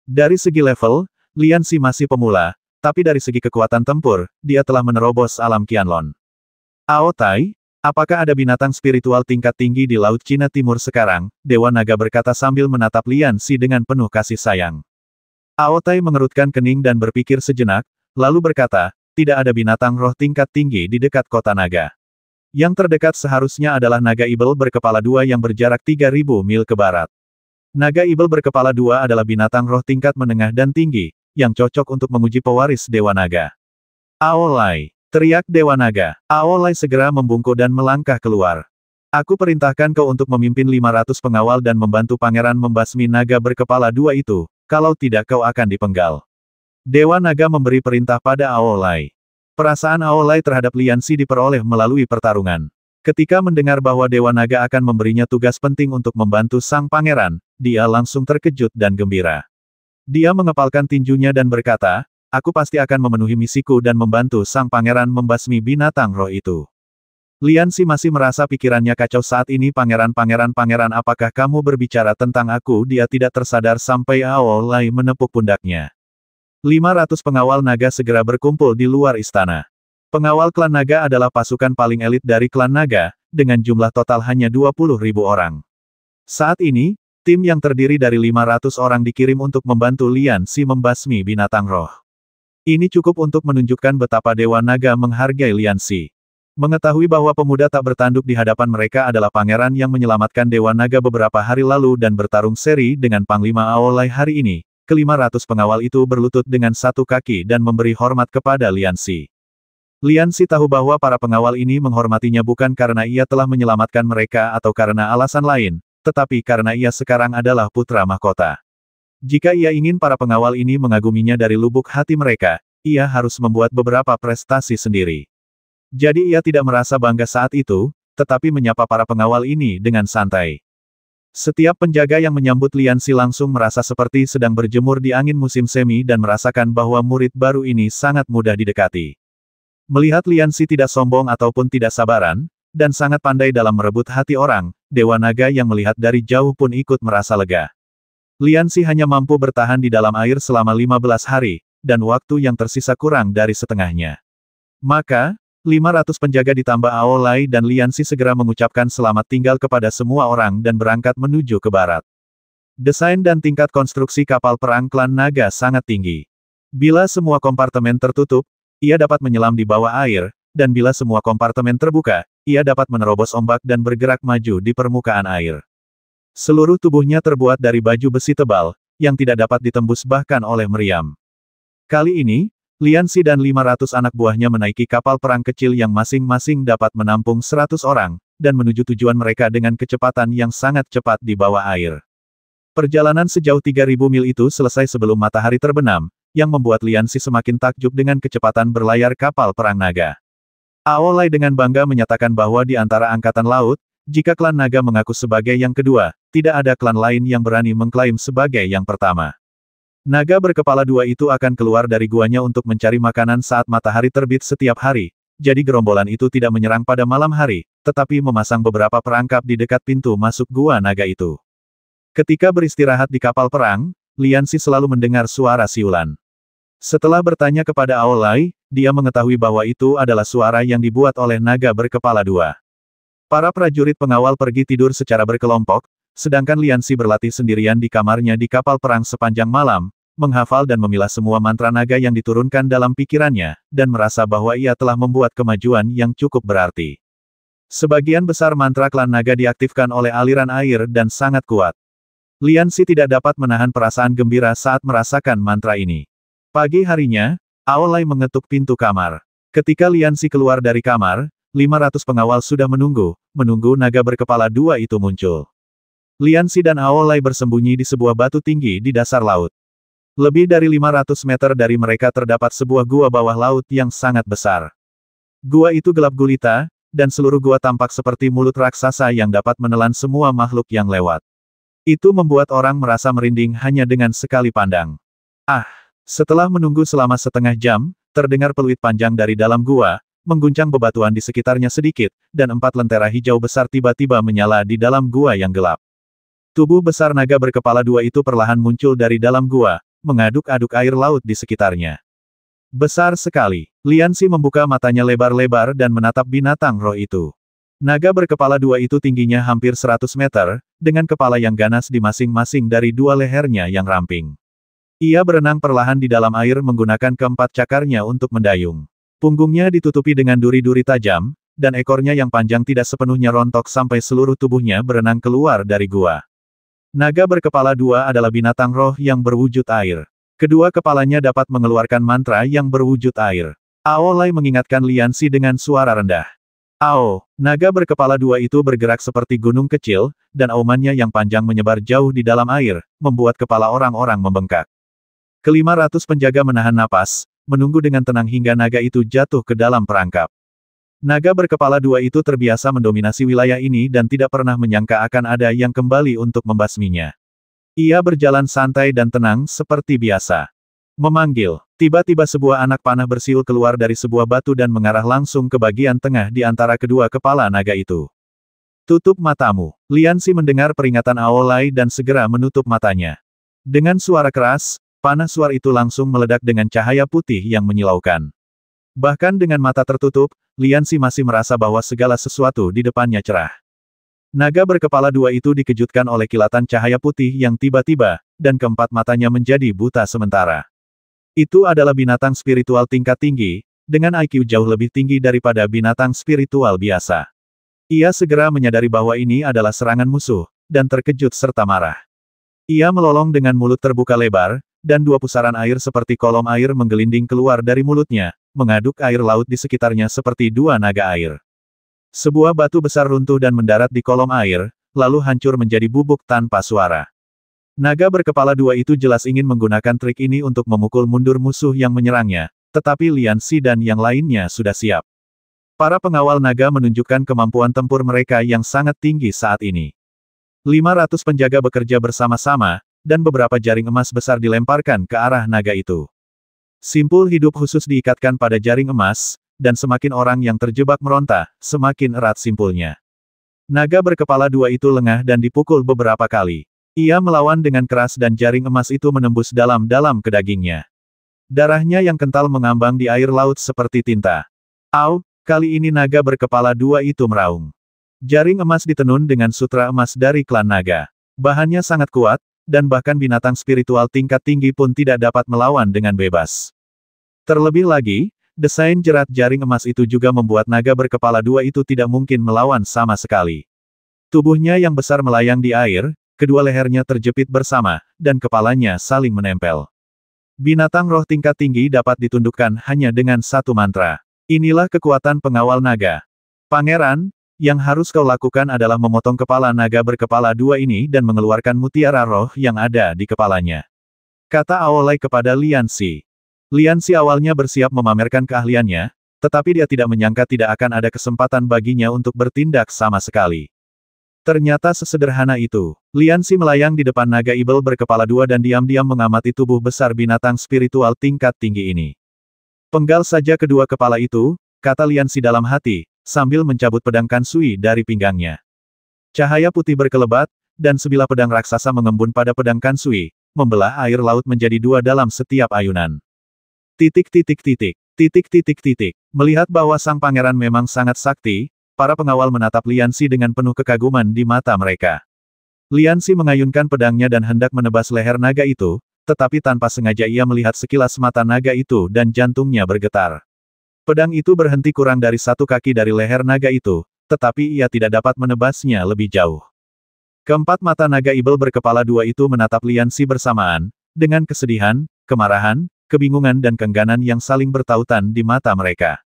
Dari segi level, Lianxi masih pemula, tapi dari segi kekuatan tempur, dia telah menerobos alam Qianlong. Aotai, apakah ada binatang spiritual tingkat tinggi di Laut Cina Timur sekarang? Dewa Naga berkata sambil menatap Lianxi dengan penuh kasih sayang. Aotai mengerutkan kening dan berpikir sejenak, lalu berkata, tidak ada binatang roh tingkat tinggi di dekat kota naga. Yang terdekat seharusnya adalah naga ibel berkepala dua yang berjarak 3.000 mil ke barat. Naga ibel berkepala dua adalah binatang roh tingkat menengah dan tinggi, yang cocok untuk menguji pewaris Dewa Naga. Aolai, teriak Dewa Naga. Aolai segera membungkuk dan melangkah keluar. Aku perintahkan kau untuk memimpin 500 pengawal dan membantu pangeran membasmi naga berkepala dua itu, kalau tidak kau akan dipenggal. Dewa Naga memberi perintah pada Aolai. Perasaan Aolai terhadap Lianxi diperoleh melalui pertarungan. Ketika mendengar bahwa Dewa Naga akan memberinya tugas penting untuk membantu sang pangeran, dia langsung terkejut dan gembira. Dia mengepalkan tinjunya dan berkata, aku pasti akan memenuhi misiku dan membantu sang pangeran membasmi binatang roh itu. Lianxi masih merasa pikirannya kacau saat ini. Pangeran, apakah kamu berbicara tentang aku? Dia tidak tersadar sampai Aolai menepuk pundaknya. 500 pengawal naga segera berkumpul di luar istana. Pengawal klan naga adalah pasukan paling elit dari klan naga, dengan jumlah total hanya 20.000 orang. Saat ini, tim yang terdiri dari 500 orang dikirim untuk membantu Lianxi membasmi binatang roh. Ini cukup untuk menunjukkan betapa Dewa Naga menghargai Lianxi. Mengetahui bahwa pemuda tak bertanduk di hadapan mereka adalah pangeran yang menyelamatkan Dewa Naga beberapa hari lalu dan bertarung seri dengan Panglima Aolai hari ini, ke-500 pengawal itu berlutut dengan satu kaki dan memberi hormat kepada Lianxi. Lianxi tahu bahwa para pengawal ini menghormatinya bukan karena ia telah menyelamatkan mereka atau karena alasan lain, tetapi karena ia sekarang adalah putra mahkota. Jika ia ingin para pengawal ini mengaguminya dari lubuk hati mereka, ia harus membuat beberapa prestasi sendiri. Jadi ia tidak merasa bangga saat itu, tetapi menyapa para pengawal ini dengan santai. Setiap penjaga yang menyambut Lianxi langsung merasa seperti sedang berjemur di angin musim semi dan merasakan bahwa murid baru ini sangat mudah didekati. Melihat Lianxi tidak sombong ataupun tidak sabaran, dan sangat pandai dalam merebut hati orang, Dewa Naga yang melihat dari jauh pun ikut merasa lega. Lianxi hanya mampu bertahan di dalam air selama 15 hari, dan waktu yang tersisa kurang dari setengahnya. Maka, 500 penjaga ditambah Aolai dan Lianxi segera mengucapkan selamat tinggal kepada semua orang dan berangkat menuju ke barat. Desain dan tingkat konstruksi kapal perang klan naga sangat tinggi. Bila semua kompartemen tertutup, ia dapat menyelam di bawah air, dan bila semua kompartemen terbuka, ia dapat menerobos ombak dan bergerak maju di permukaan air. Seluruh tubuhnya terbuat dari baju besi tebal, yang tidak dapat ditembus bahkan oleh meriam. Kali ini, Lianxi dan 500 anak buahnya menaiki kapal perang kecil yang masing-masing dapat menampung 100 orang, dan menuju tujuan mereka dengan kecepatan yang sangat cepat di bawah air. Perjalanan sejauh 3.000 mil itu selesai sebelum matahari terbenam, yang membuat Lianxi semakin takjub dengan kecepatan berlayar kapal perang naga. Aolai dengan bangga menyatakan bahwa di antara angkatan laut, jika klan naga mengaku sebagai yang kedua, tidak ada klan lain yang berani mengklaim sebagai yang pertama. Naga berkepala dua itu akan keluar dari guanya untuk mencari makanan saat matahari terbit setiap hari, jadi gerombolan itu tidak menyerang pada malam hari, tetapi memasang beberapa perangkap di dekat pintu masuk gua naga itu. Ketika beristirahat di kapal perang, Liansi selalu mendengar suara siulan. Setelah bertanya kepada Aolai, dia mengetahui bahwa itu adalah suara yang dibuat oleh naga berkepala dua. Para prajurit pengawal pergi tidur secara berkelompok, sedangkan Liansi berlatih sendirian di kamarnya di kapal perang sepanjang malam, menghafal dan memilah semua mantra naga yang diturunkan dalam pikirannya, dan merasa bahwa ia telah membuat kemajuan yang cukup berarti. Sebagian besar mantra klan naga diaktifkan oleh aliran air dan sangat kuat. Liansi tidak dapat menahan perasaan gembira saat merasakan mantra ini. Pagi harinya, Aolai mengetuk pintu kamar. Ketika Liansi keluar dari kamar, 500 pengawal sudah menunggu naga berkepala dua itu muncul. Liansi dan Aolai bersembunyi di sebuah batu tinggi di dasar laut. Lebih dari 500 meter dari mereka terdapat sebuah gua bawah laut yang sangat besar. Gua itu gelap gulita, dan seluruh gua tampak seperti mulut raksasa yang dapat menelan semua makhluk yang lewat. Itu membuat orang merasa merinding hanya dengan sekali pandang. Setelah menunggu selama setengah jam, terdengar peluit panjang dari dalam gua, mengguncang bebatuan di sekitarnya sedikit, dan 4 lentera hijau besar tiba-tiba menyala di dalam gua yang gelap. Tubuh besar naga berkepala dua itu perlahan muncul dari dalam gua, mengaduk-aduk air laut di sekitarnya. Besar sekali. Liansi membuka matanya lebar-lebar dan menatap binatang roh itu. Naga berkepala dua itu tingginya hampir 100 meter, dengan kepala yang ganas di masing-masing dari dua lehernya yang ramping. Ia berenang perlahan di dalam air menggunakan keempat cakarnya untuk mendayung. Punggungnya ditutupi dengan duri-duri tajam, dan ekornya yang panjang tidak sepenuhnya rontok sampai seluruh tubuhnya berenang keluar dari gua. Naga berkepala dua adalah binatang roh yang berwujud air. Kedua kepalanya dapat mengeluarkan mantra yang berwujud air. Aolai mengingatkan Liansi dengan suara rendah. Naga berkepala dua itu bergerak seperti gunung kecil, dan aumannya yang panjang menyebar jauh di dalam air, membuat kepala orang-orang membengkak. Ke-500 penjaga menahan napas, menunggu dengan tenang hingga naga itu jatuh ke dalam perangkap. Naga berkepala dua itu terbiasa mendominasi wilayah ini dan tidak pernah menyangka akan ada yang kembali untuk membasminya. Ia berjalan santai dan tenang seperti biasa. Memanggil. Tiba-tiba sebuah anak panah bersiul keluar dari sebuah batu dan mengarah langsung ke bagian tengah di antara kedua kepala naga itu. Tutup matamu. Liansi mendengar peringatan Aolai dan segera menutup matanya. Dengan suara keras, panah suar itu langsung meledak dengan cahaya putih yang menyilaukan. Bahkan dengan mata tertutup, Liansi masih merasa bahwa segala sesuatu di depannya cerah. Naga berkepala dua itu dikejutkan oleh kilatan cahaya putih yang tiba-tiba, dan keempat matanya menjadi buta sementara. Itu adalah binatang spiritual tingkat tinggi, dengan IQ jauh lebih tinggi daripada binatang spiritual biasa. Ia segera menyadari bahwa ini adalah serangan musuh, dan terkejut serta marah. Ia melolong dengan mulut terbuka lebar, dan dua pusaran air seperti kolom air menggelinding keluar dari mulutnya, mengaduk air laut di sekitarnya seperti dua naga air. Sebuah batu besar runtuh dan mendarat di kolom air, lalu hancur menjadi bubuk tanpa suara. Naga berkepala dua itu jelas ingin menggunakan trik ini untuk memukul mundur musuh yang menyerangnya, tetapi Liansi dan yang lainnya sudah siap. Para pengawal naga menunjukkan kemampuan tempur mereka yang sangat tinggi saat ini. 500 penjaga bekerja bersama-sama, dan beberapa jaring emas besar dilemparkan ke arah naga itu. Simpul hidup khusus diikatkan pada jaring emas, dan semakin orang yang terjebak meronta, semakin erat simpulnya. Naga berkepala dua itu lengah dan dipukul beberapa kali. Ia melawan dengan keras dan jaring emas itu menembus dalam-dalam ke dagingnya. Darahnya yang kental mengambang di air laut seperti tinta. Kali ini naga berkepala dua itu meraung. Jaring emas ditenun dengan sutra emas dari klan naga. Bahannya sangat kuat, dan bahkan binatang spiritual tingkat tinggi pun tidak dapat melawan dengan bebas. Terlebih lagi, desain jerat jaring emas itu juga membuat naga berkepala dua itu tidak mungkin melawan sama sekali. Tubuhnya yang besar melayang di air, kedua lehernya terjepit bersama, dan kepalanya saling menempel. Binatang roh tingkat tinggi dapat ditundukkan hanya dengan satu mantra. Inilah kekuatan pengawal naga. Pangeran, yang harus kau lakukan adalah memotong kepala naga berkepala dua ini dan mengeluarkan mutiara roh yang ada di kepalanya. Kata Aolai kepada Liansi. Liansi awalnya bersiap memamerkan keahliannya, tetapi dia tidak menyangka tidak akan ada kesempatan baginya untuk bertindak sama sekali. Ternyata sesederhana itu. Liansi melayang di depan naga ibel berkepala dua dan diam-diam mengamati tubuh besar binatang spiritual tingkat tinggi ini. Penggal saja kedua kepala itu, kata Liansi dalam hati, sambil mencabut pedang Kansui dari pinggangnya. Cahaya putih berkelebat, dan sebilah pedang raksasa mengembun pada pedang Kansui, membelah air laut menjadi dua dalam setiap ayunan. Titik titik titik. Titik titik titik. Melihat bahwa sang pangeran memang sangat sakti, para pengawal menatap Liansi dengan penuh kekaguman di mata mereka. Liansi mengayunkan pedangnya dan hendak menebas leher naga itu, tetapi tanpa sengaja ia melihat sekilas mata naga itu dan jantungnya bergetar. Pedang itu berhenti kurang dari 1 kaki dari leher naga itu, tetapi ia tidak dapat menebasnya lebih jauh. Keempat mata naga ibel berkepala 2 itu menatap Liansi bersamaan, dengan kesedihan, kemarahan, kebingungan dan keengganan yang saling bertautan di mata mereka.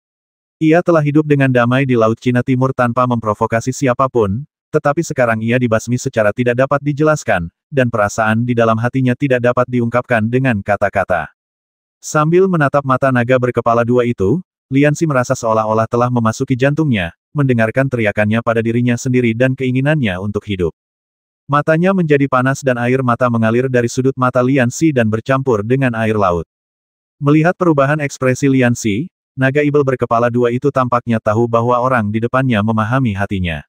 Ia telah hidup dengan damai di Laut Cina Timur tanpa memprovokasi siapapun, tetapi sekarang ia dibasmi secara tidak dapat dijelaskan, dan perasaan di dalam hatinya tidak dapat diungkapkan dengan kata-kata. Sambil menatap mata naga berkepala 2 itu, Liansi merasa seolah-olah telah memasuki jantungnya, mendengarkan teriakannya pada dirinya sendiri dan keinginannya untuk hidup. Matanya menjadi panas dan air mata mengalir dari sudut mata Liansi dan bercampur dengan air laut. Melihat perubahan ekspresi Liansi, naga ibel berkepala 2 itu tampaknya tahu bahwa orang di depannya memahami hatinya.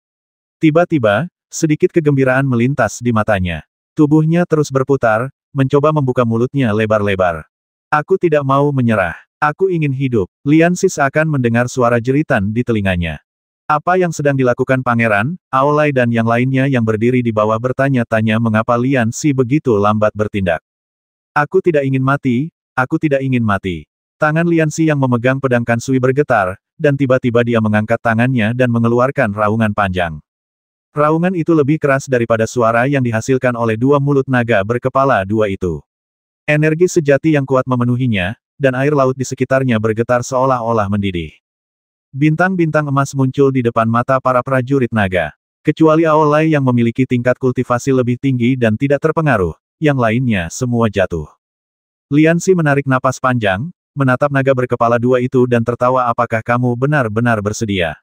Tiba-tiba, sedikit kegembiraan melintas di matanya. Tubuhnya terus berputar, mencoba membuka mulutnya lebar-lebar. Aku tidak mau menyerah. Aku ingin hidup. Liansi seakan mendengar suara jeritan di telinganya. Apa yang sedang dilakukan Pangeran, Aolai dan yang lainnya yang berdiri di bawah bertanya-tanya mengapa Liansi begitu lambat bertindak. Aku tidak ingin mati. Aku tidak ingin mati. Tangan Liansi yang memegang pedang Kansui bergetar, dan tiba-tiba dia mengangkat tangannya dan mengeluarkan raungan panjang. Raungan itu lebih keras daripada suara yang dihasilkan oleh 2 mulut naga berkepala 2 itu. Energi sejati yang kuat memenuhinya, dan air laut di sekitarnya bergetar seolah-olah mendidih. Bintang-bintang emas muncul di depan mata para prajurit naga. Kecuali Aolai yang memiliki tingkat kultivasi lebih tinggi dan tidak terpengaruh, yang lainnya semua jatuh. Liansi menarik napas panjang, menatap naga berkepala 2 itu dan tertawa. Apakah kamu benar-benar bersedia?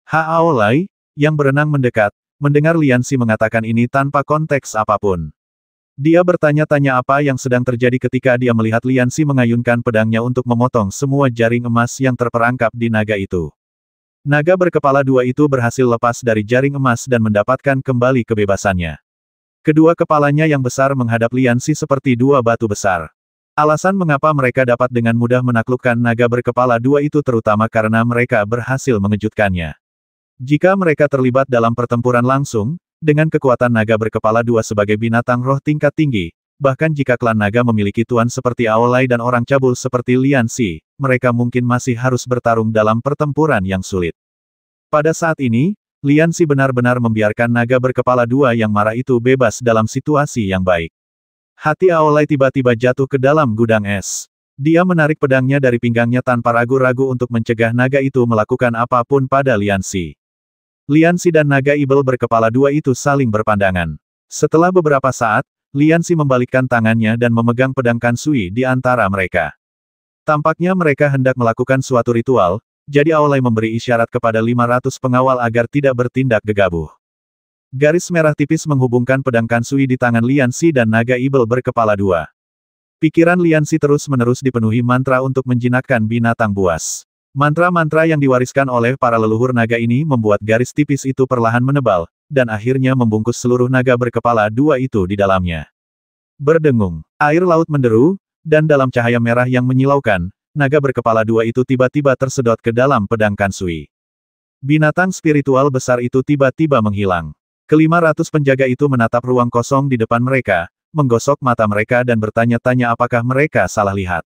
Aolai, yang berenang mendekat, mendengar Liansi mengatakan ini tanpa konteks apapun. Dia bertanya-tanya apa yang sedang terjadi ketika dia melihat Liansi mengayunkan pedangnya untuk memotong semua jaring emas yang terperangkap di naga itu. Naga berkepala 2 itu berhasil lepas dari jaring emas dan mendapatkan kembali kebebasannya. Kedua kepalanya yang besar menghadap Liansi seperti 2 batu besar. Alasan mengapa mereka dapat dengan mudah menaklukkan naga berkepala 2 itu terutama karena mereka berhasil mengejutkannya. Jika mereka terlibat dalam pertempuran langsung, dengan kekuatan naga berkepala 2 sebagai binatang roh tingkat tinggi, bahkan jika klan naga memiliki tuan seperti Aolai dan orang cabul seperti Liansi, mereka mungkin masih harus bertarung dalam pertempuran yang sulit. Pada saat ini, Liansi benar-benar membiarkan naga berkepala 2 yang marah itu bebas dalam situasi yang baik. Hati Aolai tiba-tiba jatuh ke dalam gudang es. Dia menarik pedangnya dari pinggangnya tanpa ragu-ragu untuk mencegah naga itu melakukan apapun pada Liansi. Liansi dan naga ibel berkepala 2 itu saling berpandangan. Setelah beberapa saat, Liansi membalikkan tangannya dan memegang pedang Kansui di antara mereka. Tampaknya mereka hendak melakukan suatu ritual, jadi Aolai memberi isyarat kepada 500 pengawal agar tidak bertindak gegabah. Garis merah tipis menghubungkan pedang Kansui di tangan Liansi dan naga ibel berkepala 2. Pikiran Liansi terus-menerus dipenuhi mantra untuk menjinakkan binatang buas. Mantra-mantra yang diwariskan oleh para leluhur naga ini membuat garis tipis itu perlahan menebal, dan akhirnya membungkus seluruh naga berkepala 2 itu di dalamnya. Berdengung, air laut menderu, dan dalam cahaya merah yang menyilaukan, naga berkepala 2 itu tiba-tiba tersedot ke dalam pedang Kansui. Binatang spiritual besar itu tiba-tiba menghilang. Ke-500 penjaga itu menatap ruang kosong di depan mereka, menggosok mata mereka dan bertanya-tanya apakah mereka salah lihat.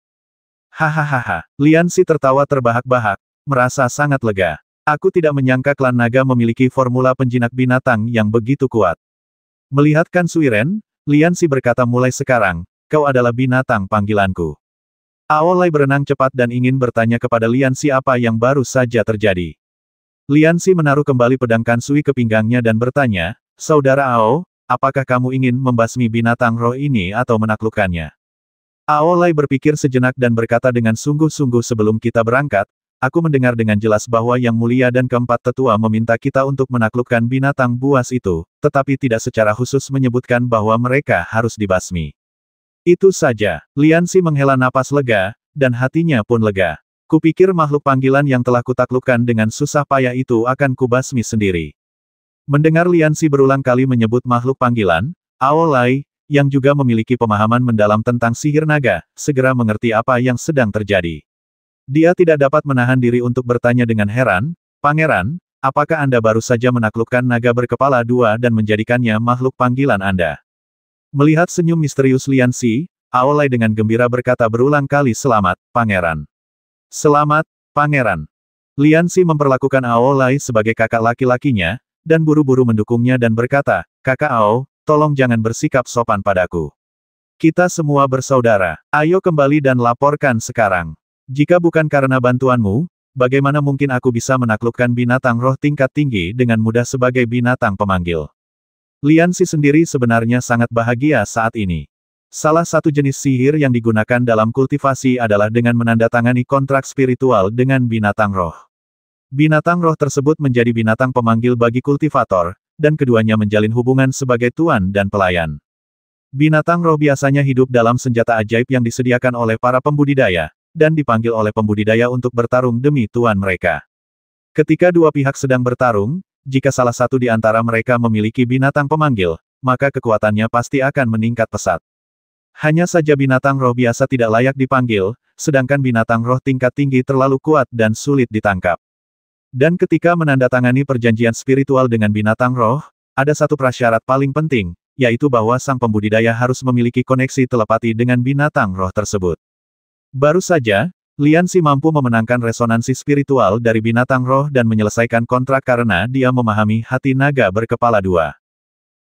Hahaha, Liansi tertawa terbahak-bahak, merasa sangat lega. Aku tidak menyangka klan naga memiliki formula penjinak binatang yang begitu kuat. Melihat Kansui Ren, Liansi berkata mulai sekarang, kau adalah binatang panggilanku. Aolai berenang cepat dan ingin bertanya kepada Liansi apa yang baru saja terjadi. Liansi menaruh kembali pedang Kansui ke pinggangnya dan bertanya, Saudara Ao, apakah kamu ingin membasmi binatang roh ini atau menaklukkannya? Aolai berpikir sejenak dan berkata dengan sungguh-sungguh sebelum kita berangkat, aku mendengar dengan jelas bahwa Yang Mulia dan keempat tetua meminta kita untuk menaklukkan binatang buas itu, tetapi tidak secara khusus menyebutkan bahwa mereka harus dibasmi. Itu saja, Liansi menghela napas lega, dan hatinya pun lega. Kupikir makhluk panggilan yang telah kutaklukkan dengan susah payah itu akan kubasmi sendiri. Mendengar Liansi berulang kali menyebut makhluk panggilan, Aolai, yang juga memiliki pemahaman mendalam tentang sihir naga, segera mengerti apa yang sedang terjadi. Dia tidak dapat menahan diri untuk bertanya dengan heran, "Pangeran, apakah Anda baru saja menaklukkan naga berkepala dua dan menjadikannya makhluk panggilan Anda?" Melihat senyum misterius Lianxi, Aolai dengan gembira berkata berulang kali, "Selamat, Pangeran." "Selamat, Pangeran." Lianxi memperlakukan Aolai sebagai kakak laki-lakinya, dan buru-buru mendukungnya dan berkata, "Kakak Ao, tolong jangan bersikap sopan padaku. Kita semua bersaudara. Ayo kembali dan laporkan sekarang. Jika bukan karena bantuanmu, bagaimana mungkin aku bisa menaklukkan binatang roh tingkat tinggi dengan mudah sebagai binatang pemanggil?" Lianxi sendiri sebenarnya sangat bahagia saat ini. Salah satu jenis sihir yang digunakan dalam kultivasi adalah dengan menandatangani kontrak spiritual dengan binatang roh. Binatang roh tersebut menjadi binatang pemanggil bagi kultivator, dan keduanya menjalin hubungan sebagai tuan dan pelayan. Binatang roh biasanya hidup dalam senjata ajaib yang disediakan oleh para pembudidaya, dan dipanggil oleh pembudidaya untuk bertarung demi tuan mereka. Ketika dua pihak sedang bertarung, jika salah satu di antara mereka memiliki binatang pemanggil, maka kekuatannya pasti akan meningkat pesat. Hanya saja binatang roh biasa tidak layak dipanggil, sedangkan binatang roh tingkat tinggi terlalu kuat dan sulit ditangkap. Dan ketika menandatangani perjanjian spiritual dengan binatang roh, ada satu prasyarat paling penting, yaitu bahwa sang pembudidaya harus memiliki koneksi telepati dengan binatang roh tersebut. Baru saja, Lianxi mampu memenangkan resonansi spiritual dari binatang roh dan menyelesaikan kontrak karena dia memahami hati naga berkepala dua.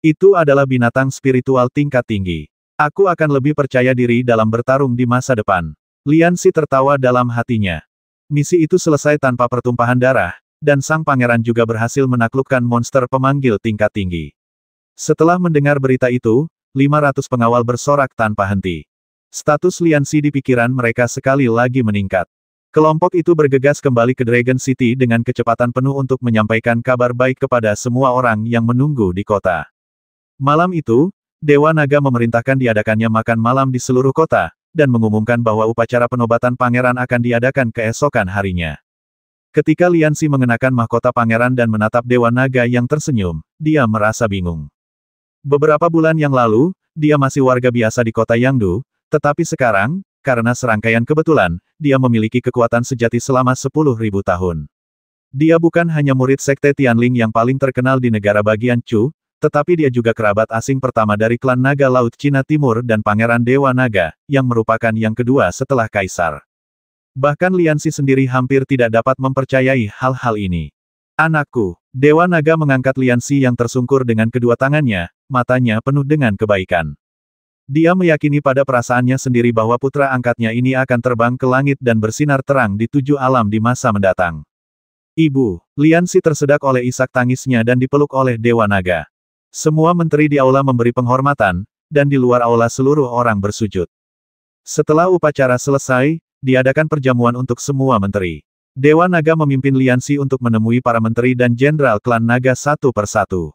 Itu adalah binatang spiritual tingkat tinggi. Aku akan lebih percaya diri dalam bertarung di masa depan. Lianxi tertawa dalam hatinya. Misi itu selesai tanpa pertumpahan darah, dan sang pangeran juga berhasil menaklukkan monster pemanggil tingkat tinggi. Setelah mendengar berita itu, 500 pengawal bersorak tanpa henti. Status Lianxi di pikiran mereka sekali lagi meningkat. Kelompok itu bergegas kembali ke Dragon City dengan kecepatan penuh untuk menyampaikan kabar baik kepada semua orang yang menunggu di kota. Malam itu, Dewa Naga memerintahkan diadakannya makan malam di seluruh kota, dan mengumumkan bahwa upacara penobatan pangeran akan diadakan keesokan harinya. Ketika Lianxi mengenakan mahkota pangeran dan menatap Dewa Naga yang tersenyum, dia merasa bingung. Beberapa bulan yang lalu, dia masih warga biasa di kota Yangdu, tetapi sekarang, karena serangkaian kebetulan, dia memiliki kekuatan sejati selama 10.000 tahun. Dia bukan hanya murid sekte Tianling yang paling terkenal di negara bagian Chu, tetapi dia juga kerabat asing pertama dari klan Naga Laut Cina Timur dan Pangeran Dewa Naga, yang merupakan yang kedua setelah Kaisar. Bahkan Lianxi sendiri hampir tidak dapat mempercayai hal-hal ini. "Anakku." Dewa Naga mengangkat Lianxi yang tersungkur dengan kedua tangannya, matanya penuh dengan kebaikan. Dia meyakini pada perasaannya sendiri bahwa putra angkatnya ini akan terbang ke langit dan bersinar terang di 7 alam di masa mendatang. "Ibu." Lianxi tersedak oleh isak tangisnya dan dipeluk oleh Dewa Naga. Semua menteri di aula memberi penghormatan, dan di luar aula seluruh orang bersujud. Setelah upacara selesai, diadakan perjamuan untuk semua menteri. Dewa Naga memimpin Lianxi untuk menemui para menteri dan jenderal klan Naga satu persatu.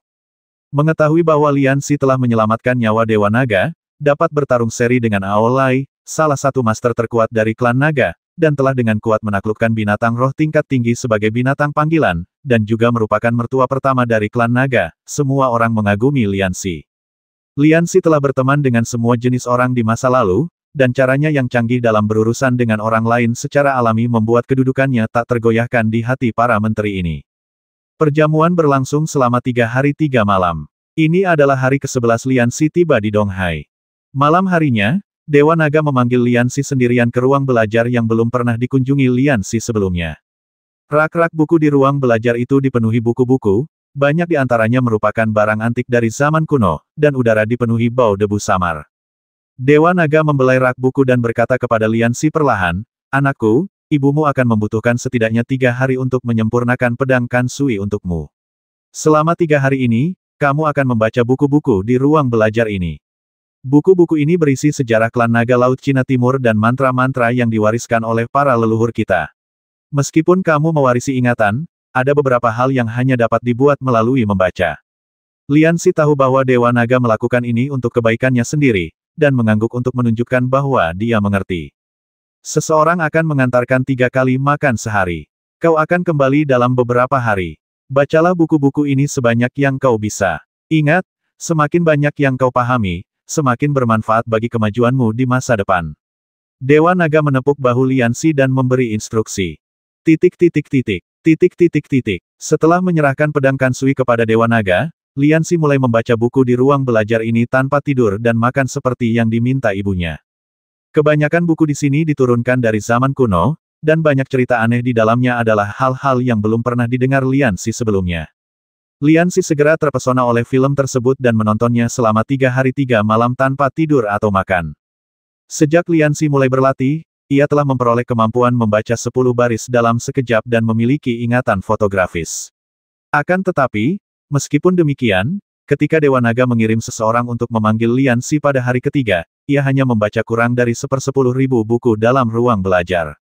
Mengetahui bahwa Lianxi telah menyelamatkan nyawa Dewa Naga, dapat bertarung seri dengan Aolai, salah satu master terkuat dari klan Naga, dan telah dengan kuat menaklukkan binatang roh tingkat tinggi sebagai binatang panggilan, dan juga merupakan mertua pertama dari klan Naga, semua orang mengagumi Lianxi. Lianxi telah berteman dengan semua jenis orang di masa lalu, dan caranya yang canggih dalam berurusan dengan orang lain secara alami membuat kedudukannya tak tergoyahkan di hati para menteri ini. Perjamuan berlangsung selama 3 hari 3 malam. Ini adalah hari ke-11 Lianxi tiba di Donghai. Malam harinya, Dewa Naga memanggil Lianxi sendirian ke ruang belajar yang belum pernah dikunjungi Lianxi sebelumnya. Rak-rak buku di ruang belajar itu dipenuhi buku-buku, banyak di antaranya merupakan barang antik dari zaman kuno, dan udara dipenuhi bau debu samar. Dewa Naga membelai rak buku dan berkata kepada Lianxi perlahan, "Anakku, ibumu akan membutuhkan setidaknya 3 hari untuk menyempurnakan pedang Kansui untukmu. Selama 3 hari ini, kamu akan membaca buku-buku di ruang belajar ini. Buku-buku ini berisi sejarah klan Naga Laut Cina Timur dan mantra-mantra yang diwariskan oleh para leluhur kita. Meskipun kamu mewarisi ingatan, ada beberapa hal yang hanya dapat dibuat melalui membaca." Lianxi tahu bahwa Dewa Naga melakukan ini untuk kebaikannya sendiri, dan mengangguk untuk menunjukkan bahwa dia mengerti. "Seseorang akan mengantarkan 3 kali makan sehari. Kau akan kembali dalam beberapa hari. Bacalah buku-buku ini sebanyak yang kau bisa. Ingat, semakin banyak yang kau pahami, semakin bermanfaat bagi kemajuanmu di masa depan. Dewa Naga menepuk bahu Liansi dan memberi instruksi. Setelah menyerahkan pedang Kansui kepada Dewa Naga, Liansi mulai membaca buku di ruang belajar ini tanpa tidur dan makan seperti yang diminta ibunya. Kebanyakan buku di sini diturunkan dari zaman kuno, dan banyak cerita aneh di dalamnya adalah hal-hal yang belum pernah didengar Liansi sebelumnya. Liansi segera terpesona oleh film tersebut dan menontonnya selama 3 hari 3 malam tanpa tidur atau makan. Sejak Liansi mulai berlatih, ia telah memperoleh kemampuan membaca 10 baris dalam sekejap dan memiliki ingatan fotografis. Akan tetapi, meskipun demikian, ketika Dewa Naga mengirim seseorang untuk memanggil Liansi pada hari ketiga, ia hanya membaca kurang dari 1/10.000 buku dalam ruang belajar.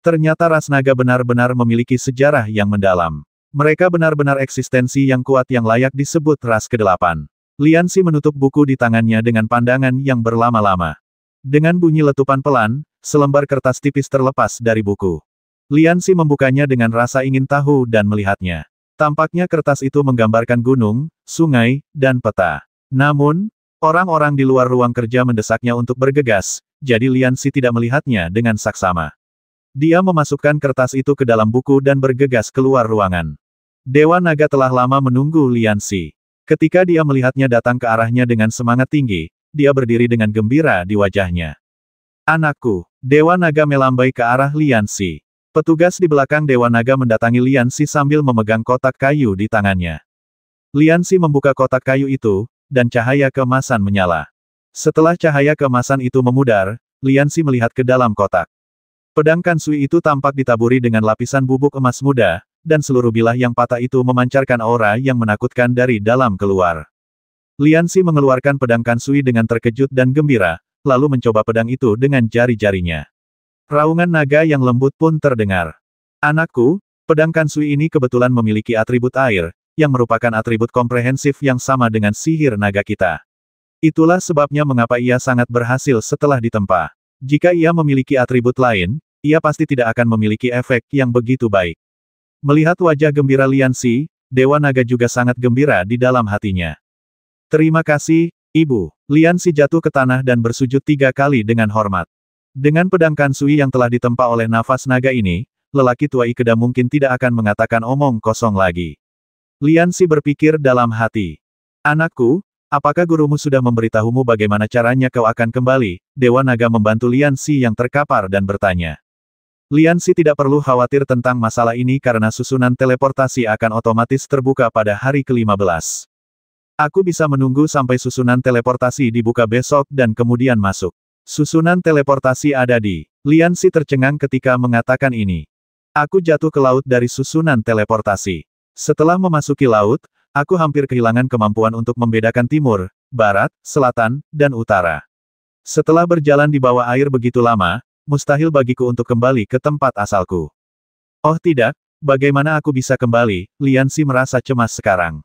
Ternyata ras naga benar-benar memiliki sejarah yang mendalam. Mereka benar-benar eksistensi yang kuat yang layak disebut ras ke-8. Liansi menutup buku di tangannya dengan pandangan yang berlama-lama. Dengan bunyi letupan pelan, selembar kertas tipis terlepas dari buku. Liansi membukanya dengan rasa ingin tahu dan melihatnya. Tampaknya kertas itu menggambarkan gunung, sungai, dan peta. Namun, orang-orang di luar ruang kerja mendesaknya untuk bergegas, jadi Liansi tidak melihatnya dengan saksama. Dia memasukkan kertas itu ke dalam buku dan bergegas keluar ruangan. Dewa Naga telah lama menunggu Liansi. Ketika dia melihatnya datang ke arahnya dengan semangat tinggi, dia berdiri dengan gembira di wajahnya. "Anakku." Dewa Naga melambai ke arah Liansi. Petugas di belakang Dewa Naga mendatangi Liansi sambil memegang kotak kayu di tangannya. Liansi membuka kotak kayu itu, dan cahaya keemasan menyala. Setelah cahaya keemasan itu memudar, Liansi melihat ke dalam kotak. Pedang Kansui itu tampak ditaburi dengan lapisan bubuk emas muda, dan seluruh bilah yang patah itu memancarkan aura yang menakutkan dari dalam keluar. Liansi mengeluarkan pedang Kansui dengan terkejut dan gembira, lalu mencoba pedang itu dengan jari-jarinya. Raungan naga yang lembut pun terdengar. "Anakku, pedang Kansui ini kebetulan memiliki atribut air, yang merupakan atribut komprehensif yang sama dengan sihir naga kita. Itulah sebabnya mengapa ia sangat berhasil setelah ditempa. Jika ia memiliki atribut lain, ia pasti tidak akan memiliki efek yang begitu baik." Melihat wajah gembira Liansi, Dewa Naga juga sangat gembira di dalam hatinya. "Terima kasih, Ibu." Liansi jatuh ke tanah dan bersujud 3 kali dengan hormat. Dengan pedang Kansui yang telah ditempa oleh nafas naga ini, lelaki tua Ikeda mungkin tidak akan mengatakan omong kosong lagi. Liansi berpikir dalam hati. "Anakku, apakah gurumu sudah memberitahumu bagaimana caranya kau akan kembali?" Dewa Naga membantu Liansi yang terkapar dan bertanya. Liansi tidak perlu khawatir tentang masalah ini karena susunan teleportasi akan otomatis terbuka pada hari ke-15. Aku bisa menunggu sampai susunan teleportasi dibuka besok dan kemudian masuk. Susunan teleportasi ada di... Liansi tercengang ketika mengatakan ini. Aku jatuh ke laut dari susunan teleportasi. Setelah memasuki laut, aku hampir kehilangan kemampuan untuk membedakan timur, barat, selatan, dan utara. Setelah berjalan di bawah air begitu lama, mustahil bagiku untuk kembali ke tempat asalku. Oh tidak, bagaimana aku bisa kembali? Liansi merasa cemas sekarang.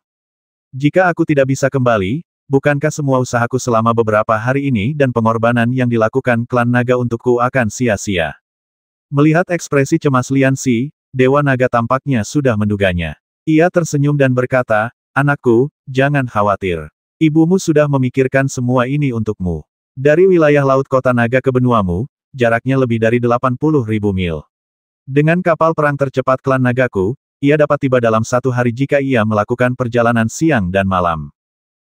Jika aku tidak bisa kembali, bukankah semua usahaku selama beberapa hari ini dan pengorbanan yang dilakukan klan naga untukku akan sia-sia? Melihat ekspresi cemas Liansi, Dewa Naga tampaknya sudah menduganya. Ia tersenyum dan berkata, "Anakku, jangan khawatir. Ibumu sudah memikirkan semua ini untukmu. Dari wilayah Laut Kota Naga ke benuamu, jaraknya lebih dari 80.000 mil. Dengan kapal perang tercepat klan nagaku, ia dapat tiba dalam 1 hari jika ia melakukan perjalanan siang dan malam.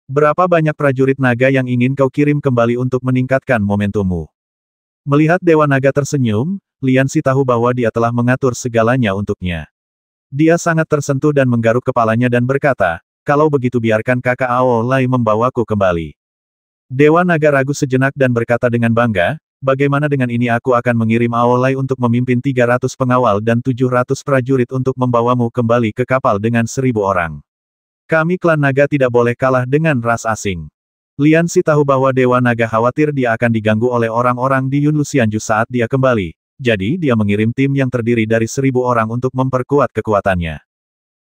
Berapa banyak prajurit naga yang ingin kau kirim kembali untuk meningkatkan momentummu?" Melihat Dewa Naga tersenyum, Liansi tahu bahwa dia telah mengatur segalanya untuknya. Dia sangat tersentuh dan menggaruk kepalanya dan berkata, "Kalau begitu biarkan kakak Aolai membawaku kembali." Dewa Naga ragu sejenak dan berkata dengan bangga, "Bagaimana dengan ini aku akan mengirim Aolai untuk memimpin 300 pengawal dan 700 prajurit untuk membawamu kembali ke kapal dengan 1.000 orang. Kami klan naga tidak boleh kalah dengan ras asing." Liansi tahu bahwa Dewa Naga khawatir dia akan diganggu oleh orang-orang di Yunluxianju saat dia kembali, jadi dia mengirim tim yang terdiri dari 1.000 orang untuk memperkuat kekuatannya.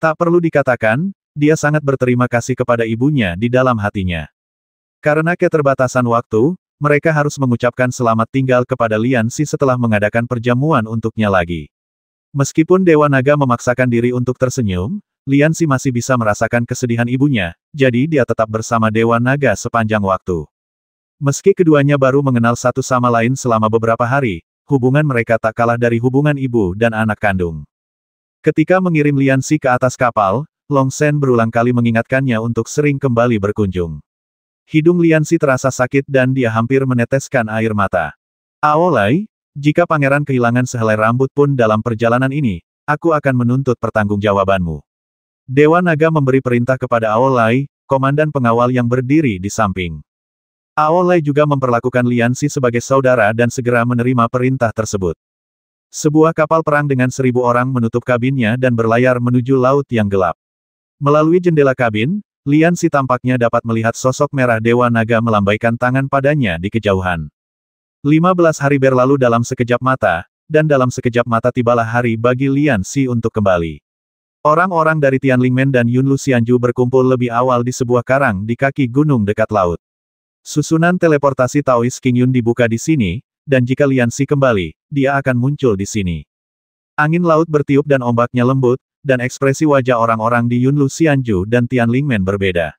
Tak perlu dikatakan, dia sangat berterima kasih kepada ibunya di dalam hatinya. Karena keterbatasan waktu, mereka harus mengucapkan selamat tinggal kepada Liansi setelah mengadakan perjamuan untuknya lagi. Meskipun Dewa Naga memaksakan diri untuk tersenyum, Lianxi masih bisa merasakan kesedihan ibunya, jadi dia tetap bersama Dewa Naga sepanjang waktu. Meski keduanya baru mengenal satu sama lain selama beberapa hari, hubungan mereka tak kalah dari hubungan ibu dan anak kandung. Ketika mengirim Lianxi ke atas kapal, Long Shen berulang kali mengingatkannya untuk sering kembali berkunjung. Hidung Lianxi terasa sakit dan dia hampir meneteskan air mata. Aolai, jika pangeran kehilangan sehelai rambut pun dalam perjalanan ini, aku akan menuntut pertanggungjawabanmu. Dewa Naga memberi perintah kepada Aolai, komandan pengawal yang berdiri di samping. Aolai juga memperlakukan Lianxi sebagai saudara dan segera menerima perintah tersebut. Sebuah kapal perang dengan 1.000 orang menutup kabinnya dan berlayar menuju laut yang gelap. Melalui jendela kabin, Lianxi tampaknya dapat melihat sosok merah Dewa Naga melambaikan tangan padanya di kejauhan. 15 hari berlalu dalam sekejap mata, dan dalam sekejap mata tibalah hari bagi Lianxi untuk kembali. Orang-orang dari Tianlingmen dan Yunlu Xianju berkumpul lebih awal di sebuah karang di kaki gunung dekat laut. Susunan teleportasi Taoist King Yun dibuka di sini, dan jika Lianxi kembali, dia akan muncul di sini. Angin laut bertiup dan ombaknya lembut, dan ekspresi wajah orang-orang di Yunlu Xianju dan Tianlingmen berbeda.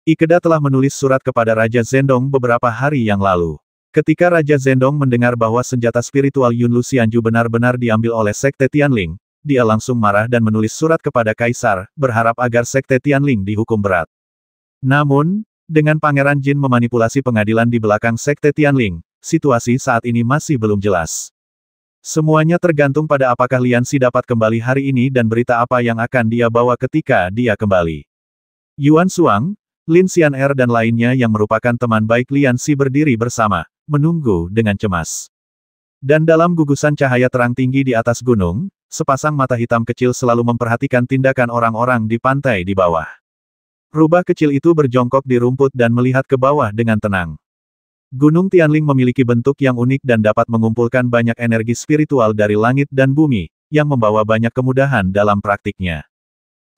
Ikeda telah menulis surat kepada Raja Zhendong beberapa hari yang lalu. Ketika Raja Zhendong mendengar bahwa senjata spiritual Yunlu Xianju benar-benar diambil oleh Sekte Tianling, dia langsung marah dan menulis surat kepada Kaisar, berharap agar Sekte Tianling dihukum berat. Namun, dengan Pangeran Jin memanipulasi pengadilan di belakang Sekte Tianling, situasi saat ini masih belum jelas. Semuanya tergantung pada apakah Lianxi dapat kembali hari ini dan berita apa yang akan dia bawa ketika dia kembali. Yuan Shuang, Lin Xian'er dan lainnya yang merupakan teman baik Lianxi berdiri bersama, menunggu dengan cemas. Dan dalam gugusan cahaya terang tinggi di atas gunung, sepasang mata hitam kecil selalu memperhatikan tindakan orang-orang di pantai di bawah. Rubah kecil itu berjongkok di rumput dan melihat ke bawah dengan tenang. Gunung Tianling memiliki bentuk yang unik dan dapat mengumpulkan banyak energi spiritual dari langit dan bumi, yang membawa banyak kemudahan dalam praktiknya.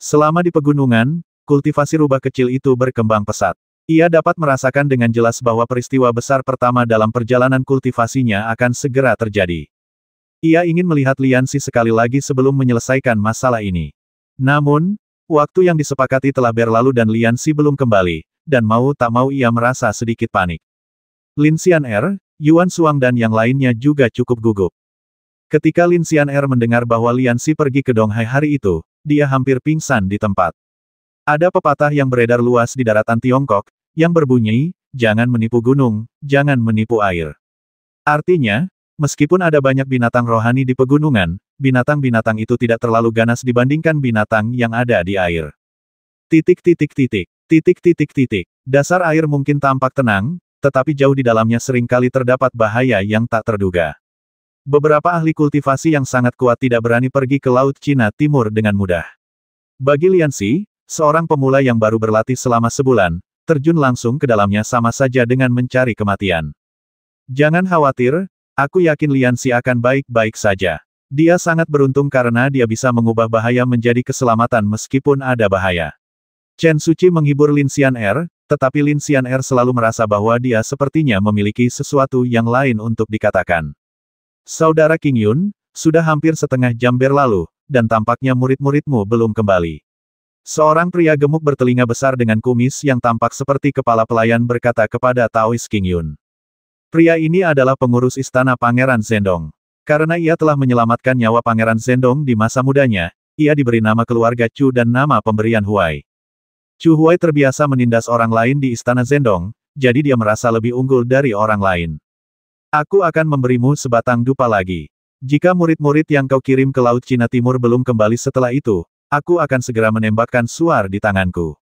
Selama di pegunungan, kultivasi rubah kecil itu berkembang pesat. Ia dapat merasakan dengan jelas bahwa peristiwa besar pertama dalam perjalanan kultivasinya akan segera terjadi. Ia ingin melihat Lianxi sekali lagi sebelum menyelesaikan masalah ini. Namun, waktu yang disepakati telah berlalu dan Lianxi belum kembali, dan mau tak mau ia merasa sedikit panik. Lin Xian'er, Yuan Shuang dan yang lainnya juga cukup gugup. Ketika Lin Xian'er mendengar bahwa Lianxi pergi ke Donghai hari itu, dia hampir pingsan di tempat. Ada pepatah yang beredar luas di daratan Tiongkok, yang berbunyi, jangan menipu gunung, jangan menipu air. Artinya, meskipun ada banyak binatang rohani di pegunungan, binatang-binatang itu tidak terlalu ganas dibandingkan binatang yang ada di air. Titik. Dasar air mungkin tampak tenang, tetapi jauh di dalamnya seringkali terdapat bahaya yang tak terduga. Beberapa ahli kultivasi yang sangat kuat tidak berani pergi ke Laut Cina Timur dengan mudah. Bagi Lianxi, seorang pemula yang baru berlatih selama sebulan, terjun langsung ke dalamnya sama saja dengan mencari kematian. Jangan khawatir, aku yakin Lianxi akan baik-baik saja. Dia sangat beruntung karena dia bisa mengubah bahaya menjadi keselamatan meskipun ada bahaya. Chen Suci menghibur Lin Xian'er, tetapi Lin Xian'er selalu merasa bahwa dia sepertinya memiliki sesuatu yang lain untuk dikatakan. Saudara King Yun, sudah hampir setengah jam berlalu, dan tampaknya murid-muridmu belum kembali. Seorang pria gemuk bertelinga besar dengan kumis yang tampak seperti kepala pelayan berkata kepada Taoist King Yun. Pria ini adalah pengurus istana Pangeran Zhendong. Karena ia telah menyelamatkan nyawa Pangeran Zhendong di masa mudanya, ia diberi nama keluarga Chu dan nama pemberian Huai. Chu Huai terbiasa menindas orang lain di istana Zhendong, jadi dia merasa lebih unggul dari orang lain. Aku akan memberimu sebatang dupa lagi. Jika murid-murid yang kau kirim ke Laut Cina Timur belum kembali setelah itu, aku akan segera menembakkan suar di tanganku.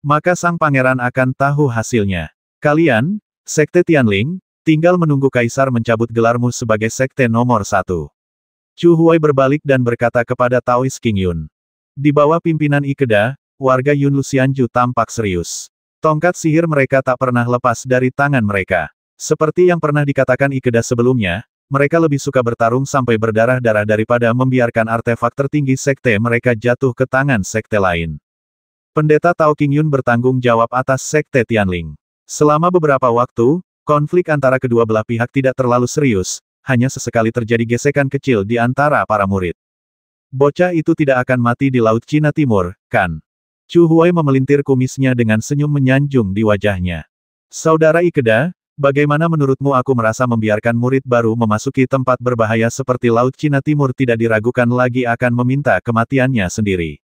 Maka sang pangeran akan tahu hasilnya. Kalian, Sekte Tianling, tinggal menunggu Kaisar mencabut gelarmu sebagai Sekte nomor 1. Chu Huai berbalik dan berkata kepada Taoist King Yun. Di bawah pimpinan Ikeda, warga Yunlu Xianju tampak serius. Tongkat sihir mereka tak pernah lepas dari tangan mereka. Seperti yang pernah dikatakan Ikeda sebelumnya, mereka lebih suka bertarung sampai berdarah-darah daripada membiarkan artefak tertinggi sekte mereka jatuh ke tangan sekte lain. Pendeta Tao King Yun bertanggung jawab atas Sekte Tianling. Selama beberapa waktu, konflik antara kedua belah pihak tidak terlalu serius, hanya sesekali terjadi gesekan kecil di antara para murid. Bocah itu tidak akan mati di Laut Cina Timur, kan? Chu Huai memelintir kumisnya dengan senyum menyanjung di wajahnya. Saudara Ikeda, bagaimana menurutmu aku merasa membiarkan murid baru memasuki tempat berbahaya seperti Laut Cina Timur tidak diragukan lagi akan meminta kematiannya sendiri.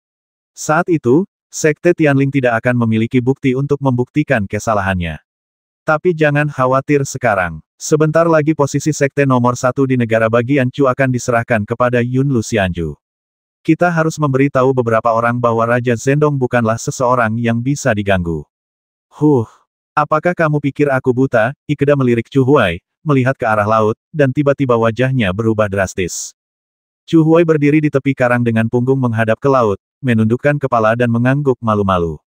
Saat itu, Sekte Tianling tidak akan memiliki bukti untuk membuktikan kesalahannya. Tapi jangan khawatir sekarang. Sebentar lagi posisi sekte nomor 1 di negara bagian Chu akan diserahkan kepada Yun Luxianju. Kita harus memberi tahu beberapa orang bahwa Raja Zhendong bukanlah seseorang yang bisa diganggu. Apakah kamu pikir aku buta? Ikeda melirik Chu Huai, melihat ke arah laut, dan tiba-tiba wajahnya berubah drastis. Chu Huai berdiri di tepi karang dengan punggung menghadap ke laut, menundukkan kepala dan mengangguk malu-malu.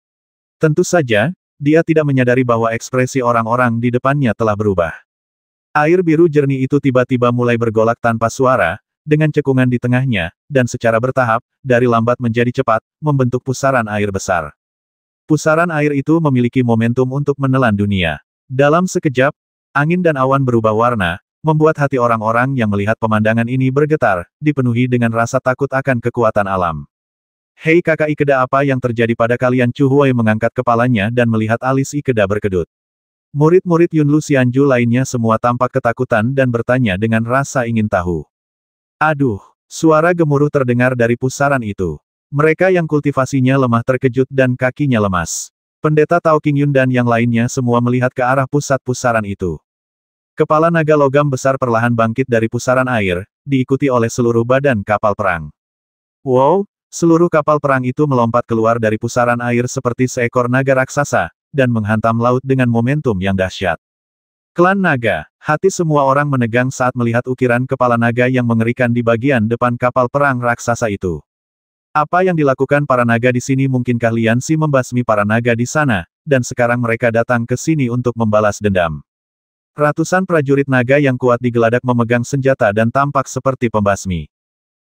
Tentu saja, dia tidak menyadari bahwa ekspresi orang-orang di depannya telah berubah. Air biru jernih itu tiba-tiba mulai bergolak tanpa suara, dengan cekungan di tengahnya, dan secara bertahap, dari lambat menjadi cepat, membentuk pusaran air besar. Pusaran air itu memiliki momentum untuk menelan dunia. Dalam sekejap, angin dan awan berubah warna, membuat hati orang-orang yang melihat pemandangan ini bergetar, dipenuhi dengan rasa takut akan kekuatan alam. Hei kakak Ikeda, apa yang terjadi pada kalian? Chu Huai mengangkat kepalanya dan melihat alis Ikeda berkedut. Murid-murid Yun Luxianju lainnya semua tampak ketakutan dan bertanya dengan rasa ingin tahu. Aduh, suara gemuruh terdengar dari pusaran itu. Mereka yang kultivasinya lemah terkejut dan kakinya lemas. Pendeta Tao Qingyun dan yang lainnya semua melihat ke arah pusat pusaran itu. Kepala naga logam besar perlahan bangkit dari pusaran air, diikuti oleh seluruh badan kapal perang. Wow, seluruh kapal perang itu melompat keluar dari pusaran air seperti seekor naga raksasa, dan menghantam laut dengan momentum yang dahsyat. Klan Naga, hati semua orang menegang saat melihat ukiran kepala naga yang mengerikan di bagian depan kapal perang raksasa itu. Apa yang dilakukan para naga di sini? Mungkinkah Liansi membasmi para naga di sana, dan sekarang mereka datang ke sini untuk membalas dendam? Ratusan prajurit naga yang kuat digeladak memegang senjata dan tampak seperti pembasmi.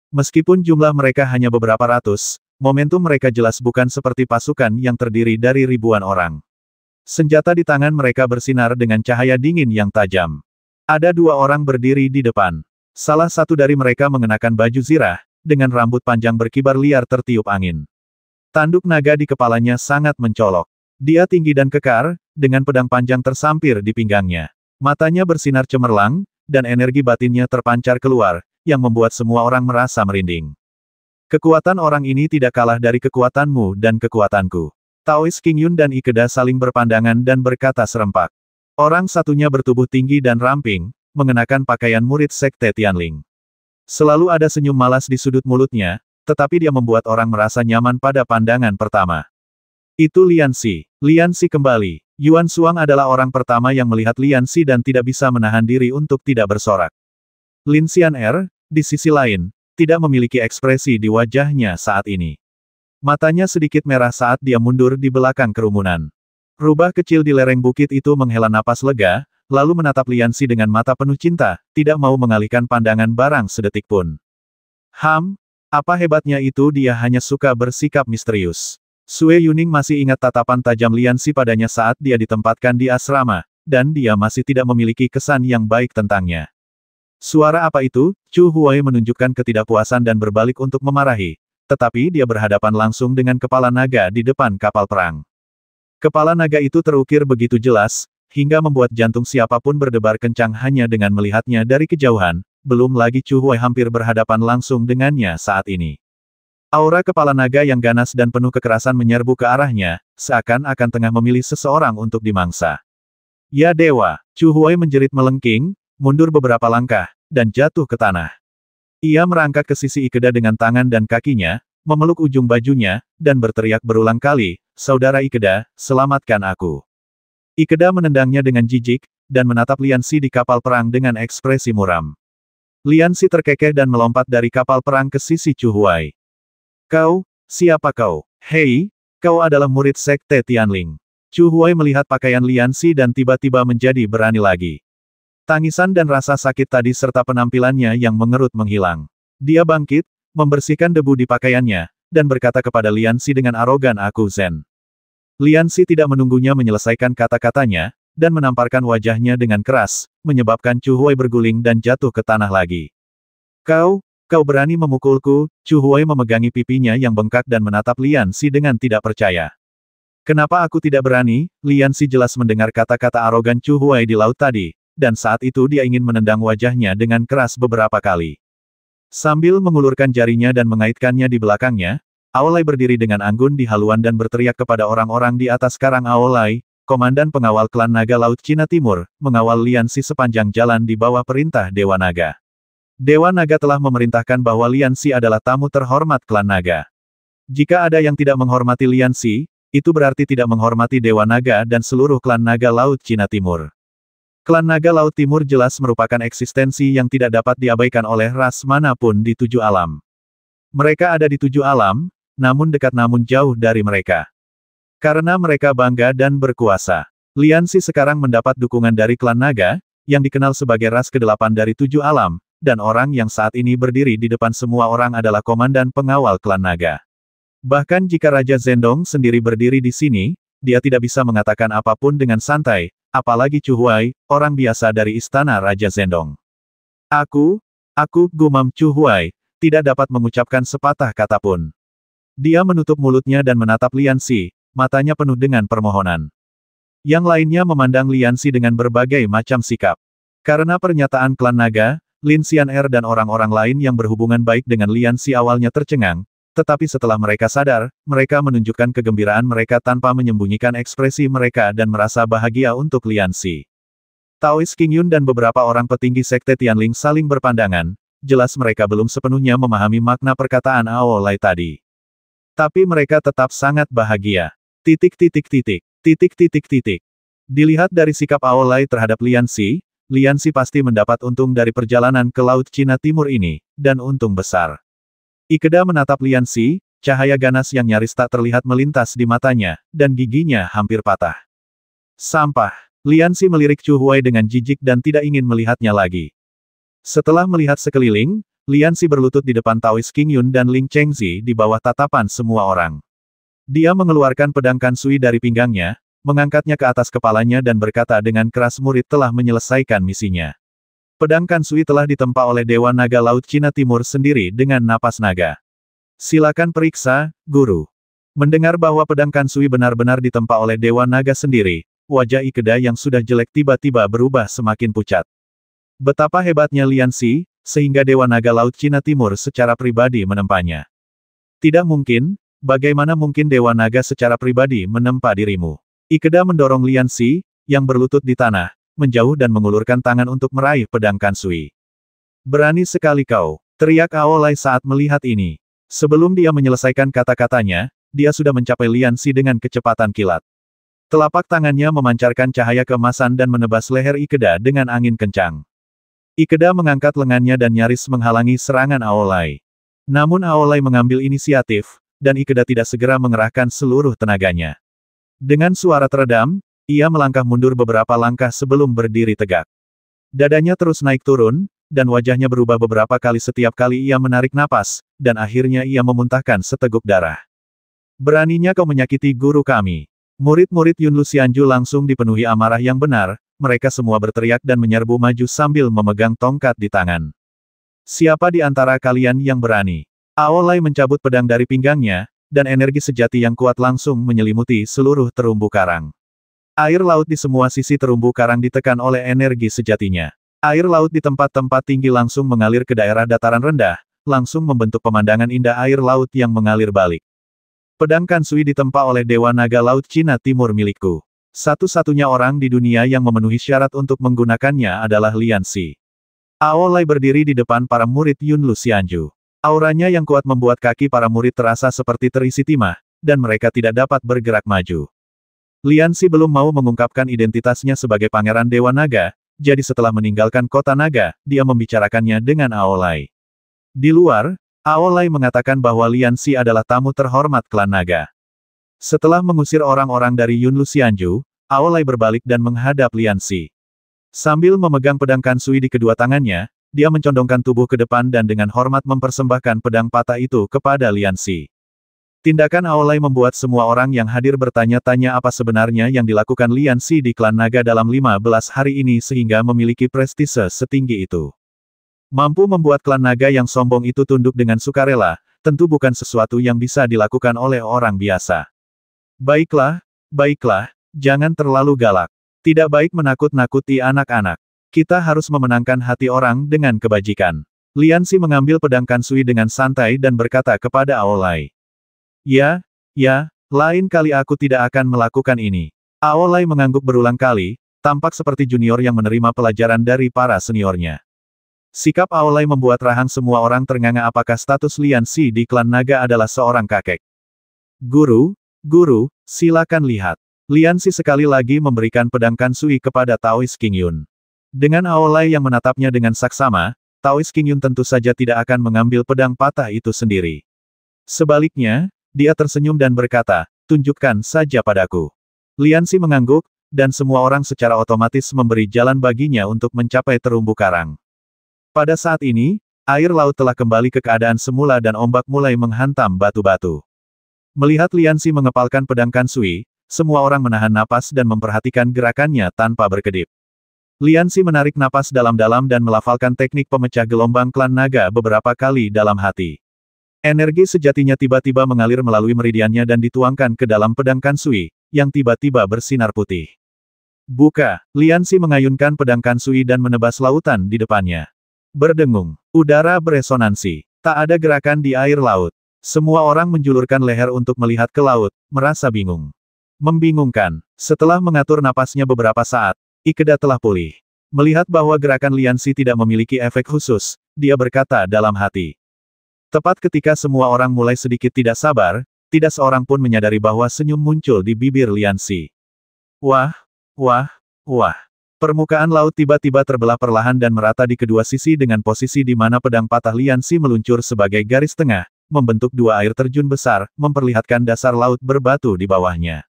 Meskipun jumlah mereka hanya beberapa ratus, momentum mereka jelas bukan seperti pasukan yang terdiri dari ribuan orang. Senjata di tangan mereka bersinar dengan cahaya dingin yang tajam. Ada dua orang berdiri di depan. Salah satu dari mereka mengenakan baju zirah, dengan rambut panjang berkibar liar tertiup angin. Tanduk naga di kepalanya sangat mencolok. Dia tinggi dan kekar, dengan pedang panjang tersampir di pinggangnya. Matanya bersinar cemerlang, dan energi batinnya terpancar keluar, yang membuat semua orang merasa merinding. Kekuatan orang ini tidak kalah dari kekuatanmu dan kekuatanku. Taois Qingyun dan Ikeda saling berpandangan dan berkata serempak. Orang satunya bertubuh tinggi dan ramping, mengenakan pakaian murid Sekte Tianling. Selalu ada senyum malas di sudut mulutnya, tetapi dia membuat orang merasa nyaman pada pandangan pertama. Itu Liansi. Liansi kembali. Yuan Shuang adalah orang pertama yang melihat Liansi dan tidak bisa menahan diri untuk tidak bersorak. Lin Xian'er, di sisi lain, tidak memiliki ekspresi di wajahnya saat ini. Matanya sedikit merah saat dia mundur di belakang kerumunan. Rubah kecil di lereng bukit itu menghela napas lega, lalu menatap Liansi dengan mata penuh cinta, tidak mau mengalihkan pandangan barang sedetik pun. Apa hebatnya itu? Dia hanya suka bersikap misterius. Sue Yuning masih ingat tatapan tajam Liansi padanya saat dia ditempatkan di asrama, dan dia masih tidak memiliki kesan yang baik tentangnya. Suara apa itu? Chu Huai menunjukkan ketidakpuasan dan berbalik untuk memarahi. Tetapi dia berhadapan langsung dengan kepala naga di depan kapal perang. Kepala naga itu terukir begitu jelas, hingga membuat jantung siapapun berdebar kencang hanya dengan melihatnya dari kejauhan, belum lagi Chu Huai hampir berhadapan langsung dengannya saat ini. Aura kepala naga yang ganas dan penuh kekerasan menyerbu ke arahnya, seakan-akan tengah memilih seseorang untuk dimangsa. Ya dewa, Chu Huai menjerit melengking, mundur beberapa langkah, dan jatuh ke tanah. Ia merangkak ke sisi Ikeda dengan tangan dan kakinya, memeluk ujung bajunya, dan berteriak berulang kali, "Saudara Ikeda, selamatkan aku." Ikeda menendangnya dengan jijik, dan menatap Liansi di kapal perang dengan ekspresi muram. Liansi terkekeh dan melompat dari kapal perang ke sisi Chu Huai. "Kau, siapa kau? Hei, kau adalah murid Sekte Tianling." Chu Huai melihat pakaian Liansi dan tiba-tiba menjadi berani lagi. Tangisan dan rasa sakit tadi serta penampilannya yang mengerut menghilang. Dia bangkit, membersihkan debu di pakaiannya, dan berkata kepada Liansi dengan arogan, "Aku Zen." Liansi tidak menunggunya menyelesaikan kata-katanya, dan menamparkan wajahnya dengan keras, menyebabkan Chu Huai berguling dan jatuh ke tanah lagi. "Kau, Kau berani memukulku? Chu Huai memegangi pipinya yang bengkak dan menatap Lian Xi dengan tidak percaya. Kenapa aku tidak berani? Lian Xi jelas mendengar kata-kata arogan Chu Huai di laut tadi, dan saat itu dia ingin menendang wajahnya dengan keras beberapa kali. Sambil mengulurkan jarinya dan mengaitkannya di belakangnya, Aolai berdiri dengan anggun di haluan dan berteriak kepada orang-orang di atas karang. Aolai, komandan pengawal klan naga Laut Cina Timur, mengawal Lian Xi sepanjang jalan di bawah perintah Dewa Naga. Dewa Naga telah memerintahkan bahwa Lian Xi adalah tamu terhormat klan naga. Jika ada yang tidak menghormati Lian Xi, itu berarti tidak menghormati Dewa Naga dan seluruh klan naga Laut Cina Timur. Klan naga Laut Timur jelas merupakan eksistensi yang tidak dapat diabaikan oleh ras manapun di 7 alam. Mereka ada di 7 alam, namun dekat namun jauh dari mereka. Karena mereka bangga dan berkuasa. Lian Xi sekarang mendapat dukungan dari klan naga, yang dikenal sebagai ras ke-8 dari 7 alam, dan orang yang saat ini berdiri di depan semua orang adalah komandan pengawal klan naga. Bahkan jika Raja Zhendong sendiri berdiri di sini, dia tidak bisa mengatakan apapun dengan santai, apalagi Chu Huai, orang biasa dari istana Raja Zhendong. Aku, gumam Chu Huai, tidak dapat mengucapkan sepatah kata pun. Dia menutup mulutnya dan menatap Lian Xi, matanya penuh dengan permohonan. Yang lainnya memandang Lian Xi dengan berbagai macam sikap. Karena pernyataan klan naga, Lin Xian'er dan orang-orang lain yang berhubungan baik dengan Lian Xi awalnya tercengang, tetapi setelah mereka sadar, mereka menunjukkan kegembiraan mereka tanpa menyembunyikan ekspresi mereka dan merasa bahagia untuk Lian Xi. Taoist King Yun dan beberapa orang petinggi sekte Tianling saling berpandangan, jelas mereka belum sepenuhnya memahami makna perkataan Aolai tadi. Tapi mereka tetap sangat bahagia. Dilihat dari sikap Aolai terhadap Lian Xi pasti mendapat untung dari perjalanan ke Laut Cina Timur ini, dan untung besar. Ikeda menatap Lian Xi, cahaya ganas yang nyaris tak terlihat melintas di matanya, dan giginya hampir patah. Sampah. Lian Xi melirik Chu Huai dengan jijik dan tidak ingin melihatnya lagi. Setelah melihat sekeliling, Lian Xi berlutut di depan Taoist King Yun dan Ling Chengzi di bawah tatapan semua orang. Dia mengeluarkan pedang Kansui dari pinggangnya, mengangkatnya ke atas kepalanya dan berkata dengan keras, murid telah menyelesaikan misinya. Pedang Kansui telah ditempa oleh Dewa Naga Laut Cina Timur sendiri dengan napas naga. Silakan periksa, Guru. Mendengar bahwa pedang Kansui benar-benar ditempa oleh Dewa Naga sendiri, wajah Ikeda yang sudah jelek tiba-tiba berubah semakin pucat. Betapa hebatnya Lian Xi, sehingga Dewa Naga Laut Cina Timur secara pribadi menempanya. Tidak mungkin, bagaimana mungkin Dewa Naga secara pribadi menempa dirimu? Ikeda mendorong Lian Xi, yang berlutut di tanah, menjauh dan mengulurkan tangan untuk meraih pedang Kansui. Berani sekali kau, teriak Aolai saat melihat ini. Sebelum dia menyelesaikan kata-katanya, dia sudah mencapai Lian Xi dengan kecepatan kilat. Telapak tangannya memancarkan cahaya keemasan dan menebas leher Ikeda dengan angin kencang. Ikeda mengangkat lengannya dan nyaris menghalangi serangan Aolai. Namun Aolai mengambil inisiatif, dan Ikeda tidak segera mengerahkan seluruh tenaganya. Dengan suara teredam, ia melangkah mundur beberapa langkah sebelum berdiri tegak. Dadanya terus naik turun, dan wajahnya berubah beberapa kali setiap kali ia menarik napas, dan akhirnya ia memuntahkan seteguk darah. Beraninya kau menyakiti guru kami. Murid-murid Yun Luxianju langsung dipenuhi amarah yang benar, mereka semua berteriak dan menyerbu maju sambil memegang tongkat di tangan. Siapa di antara kalian yang berani? Aolai mencabut pedang dari pinggangnya, dan energi sejati yang kuat langsung menyelimuti seluruh terumbu karang. Air laut di semua sisi terumbu karang ditekan oleh energi sejatinya. Air laut di tempat-tempat tinggi langsung mengalir ke daerah dataran rendah, langsung membentuk pemandangan indah air laut yang mengalir balik. Pedang Kansui ditempa oleh Dewa Naga Laut Cina Timur milikku. Satu-satunya orang di dunia yang memenuhi syarat untuk menggunakannya adalah Lian Xi. Aolai berdiri di depan para murid Yun Luxianju. Auranya yang kuat membuat kaki para murid terasa seperti terisi timah, dan mereka tidak dapat bergerak maju. Lian Xi belum mau mengungkapkan identitasnya sebagai Pangeran Dewa Naga, jadi setelah meninggalkan kota naga, dia membicarakannya dengan Aolai. Di luar, Aolai mengatakan bahwa Lian Xi adalah tamu terhormat klan naga. Setelah mengusir orang-orang dari Yun Luxianju, Aolai berbalik dan menghadap Lian Xi. Sambil memegang pedang Kansui di kedua tangannya, dia mencondongkan tubuh ke depan dan dengan hormat mempersembahkan pedang patah itu kepada Lian Xi. Tindakan Aolai membuat semua orang yang hadir bertanya-tanya apa sebenarnya yang dilakukan Lian Xi di klan naga dalam 15 hari ini sehingga memiliki prestise setinggi itu. Mampu membuat klan naga yang sombong itu tunduk dengan sukarela, tentu bukan sesuatu yang bisa dilakukan oleh orang biasa. Baiklah, baiklah, jangan terlalu galak. Tidak baik menakut-nakuti anak-anak. Kita harus memenangkan hati orang dengan kebajikan. Liansi mengambil pedang Kansui dengan santai dan berkata kepada Aolai. Ya, lain kali aku tidak akan melakukan ini. Aolai mengangguk berulang kali, tampak seperti junior yang menerima pelajaran dari para seniornya. Sikap Aolai membuat rahang semua orang ternganga apakah status Liansi di klan naga adalah seorang kakek. Guru, silakan lihat. Liansi sekali lagi memberikan pedang Kansui kepada Taoist King Yun. Dengan Aolai yang menatapnya dengan saksama, Taoist King Yun tentu saja tidak akan mengambil pedang patah itu sendiri. Sebaliknya, dia tersenyum dan berkata, tunjukkan saja padaku. Liansi mengangguk, dan semua orang secara otomatis memberi jalan baginya untuk mencapai terumbu karang. Pada saat ini, air laut telah kembali ke keadaan semula dan ombak mulai menghantam batu-batu. Melihat Liansi mengepalkan pedang Kansui, semua orang menahan napas dan memperhatikan gerakannya tanpa berkedip. Liansi menarik napas dalam-dalam dan melafalkan teknik pemecah gelombang klan naga beberapa kali dalam hati. Energi sejatinya tiba-tiba mengalir melalui meridiannya dan dituangkan ke dalam pedang Kansui, yang tiba-tiba bersinar putih. Buka, Liansi mengayunkan pedang Kansui dan menebas lautan di depannya. Berdengung, udara beresonansi, tak ada gerakan di air laut. Semua orang menjulurkan leher untuk melihat ke laut, merasa bingung. Membingungkan, setelah mengatur napasnya beberapa saat, Ikeda telah pulih. Melihat bahwa gerakan Liansi tidak memiliki efek khusus, dia berkata dalam hati. Tepat ketika semua orang mulai sedikit tidak sabar, tidak seorang pun menyadari bahwa senyum muncul di bibir Liansi. Wah. Permukaan laut tiba-tiba terbelah perlahan dan merata di kedua sisi dengan posisi di mana pedang patah Liansi meluncur sebagai garis tengah, membentuk dua air terjun besar, memperlihatkan dasar laut berbatu di bawahnya.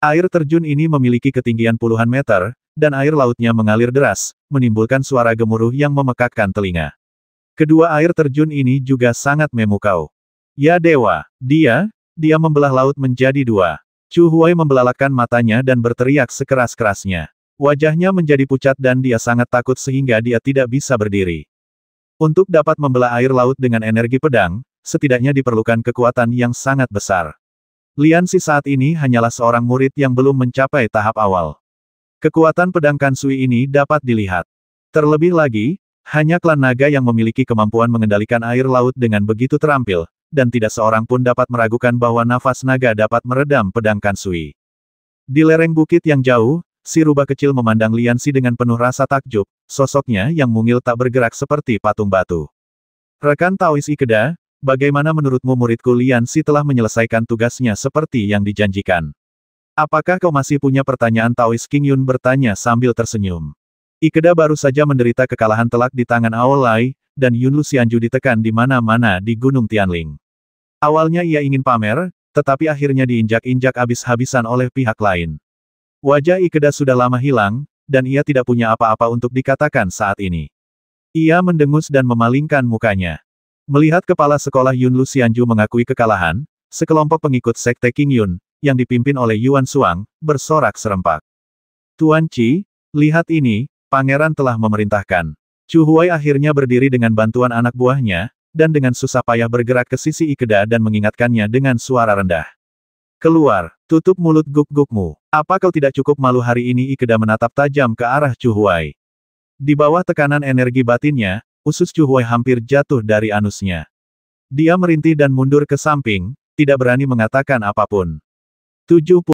Air terjun ini memiliki ketinggian puluhan meter, dan air lautnya mengalir deras, menimbulkan suara gemuruh yang memekakkan telinga. Kedua air terjun ini juga sangat memukau. Ya dewa, dia membelah laut menjadi dua. Chu Huai membelalakkan matanya dan berteriak sekeras-kerasnya. Wajahnya menjadi pucat dan dia sangat takut sehingga dia tidak bisa berdiri. Untuk dapat membelah air laut dengan energi pedang, setidaknya diperlukan kekuatan yang sangat besar. Liansi saat ini hanyalah seorang murid yang belum mencapai tahap awal. Kekuatan pedang Kansui ini dapat dilihat. Terlebih lagi, hanya klan naga yang memiliki kemampuan mengendalikan air laut dengan begitu terampil, dan tidak seorang pun dapat meragukan bahwa nafas naga dapat meredam pedang Kansui. Di lereng bukit yang jauh, si rubah kecil memandang Liansi dengan penuh rasa takjub, sosoknya yang mungil tak bergerak seperti patung batu. Rekan Taoist Ikeda, bagaimana menurutmu muridku Liansi telah menyelesaikan tugasnya seperti yang dijanjikan? Apakah kau masih punya pertanyaan? Taoist King Yun bertanya sambil tersenyum. Ikeda baru saja menderita kekalahan telak di tangan Aolai, dan Yun Luxianju ditekan di mana-mana di Gunung Tianling. Awalnya ia ingin pamer, tetapi akhirnya diinjak-injak habis-habisan oleh pihak lain. Wajah Ikeda sudah lama hilang, dan ia tidak punya apa-apa untuk dikatakan saat ini. Ia mendengus dan memalingkan mukanya. Melihat kepala sekolah Yun Luxianju mengakui kekalahan, sekelompok pengikut sekte King Yun, yang dipimpin oleh Yuan Suang, bersorak serempak. Tuan Qi, lihat ini, pangeran telah memerintahkan. Chu Huai akhirnya berdiri dengan bantuan anak buahnya, dan dengan susah payah bergerak ke sisi Ikeda dan mengingatkannya dengan suara rendah. Keluar, tutup mulut guk-gukmu. Apa kau tidak cukup malu? Hari ini Ikeda menatap tajam ke arah Chu Huai. Di bawah tekanan energi batinnya, usus Chu Huai hampir jatuh dari anusnya. Dia merintih dan mundur ke samping, tidak berani mengatakan apapun. 70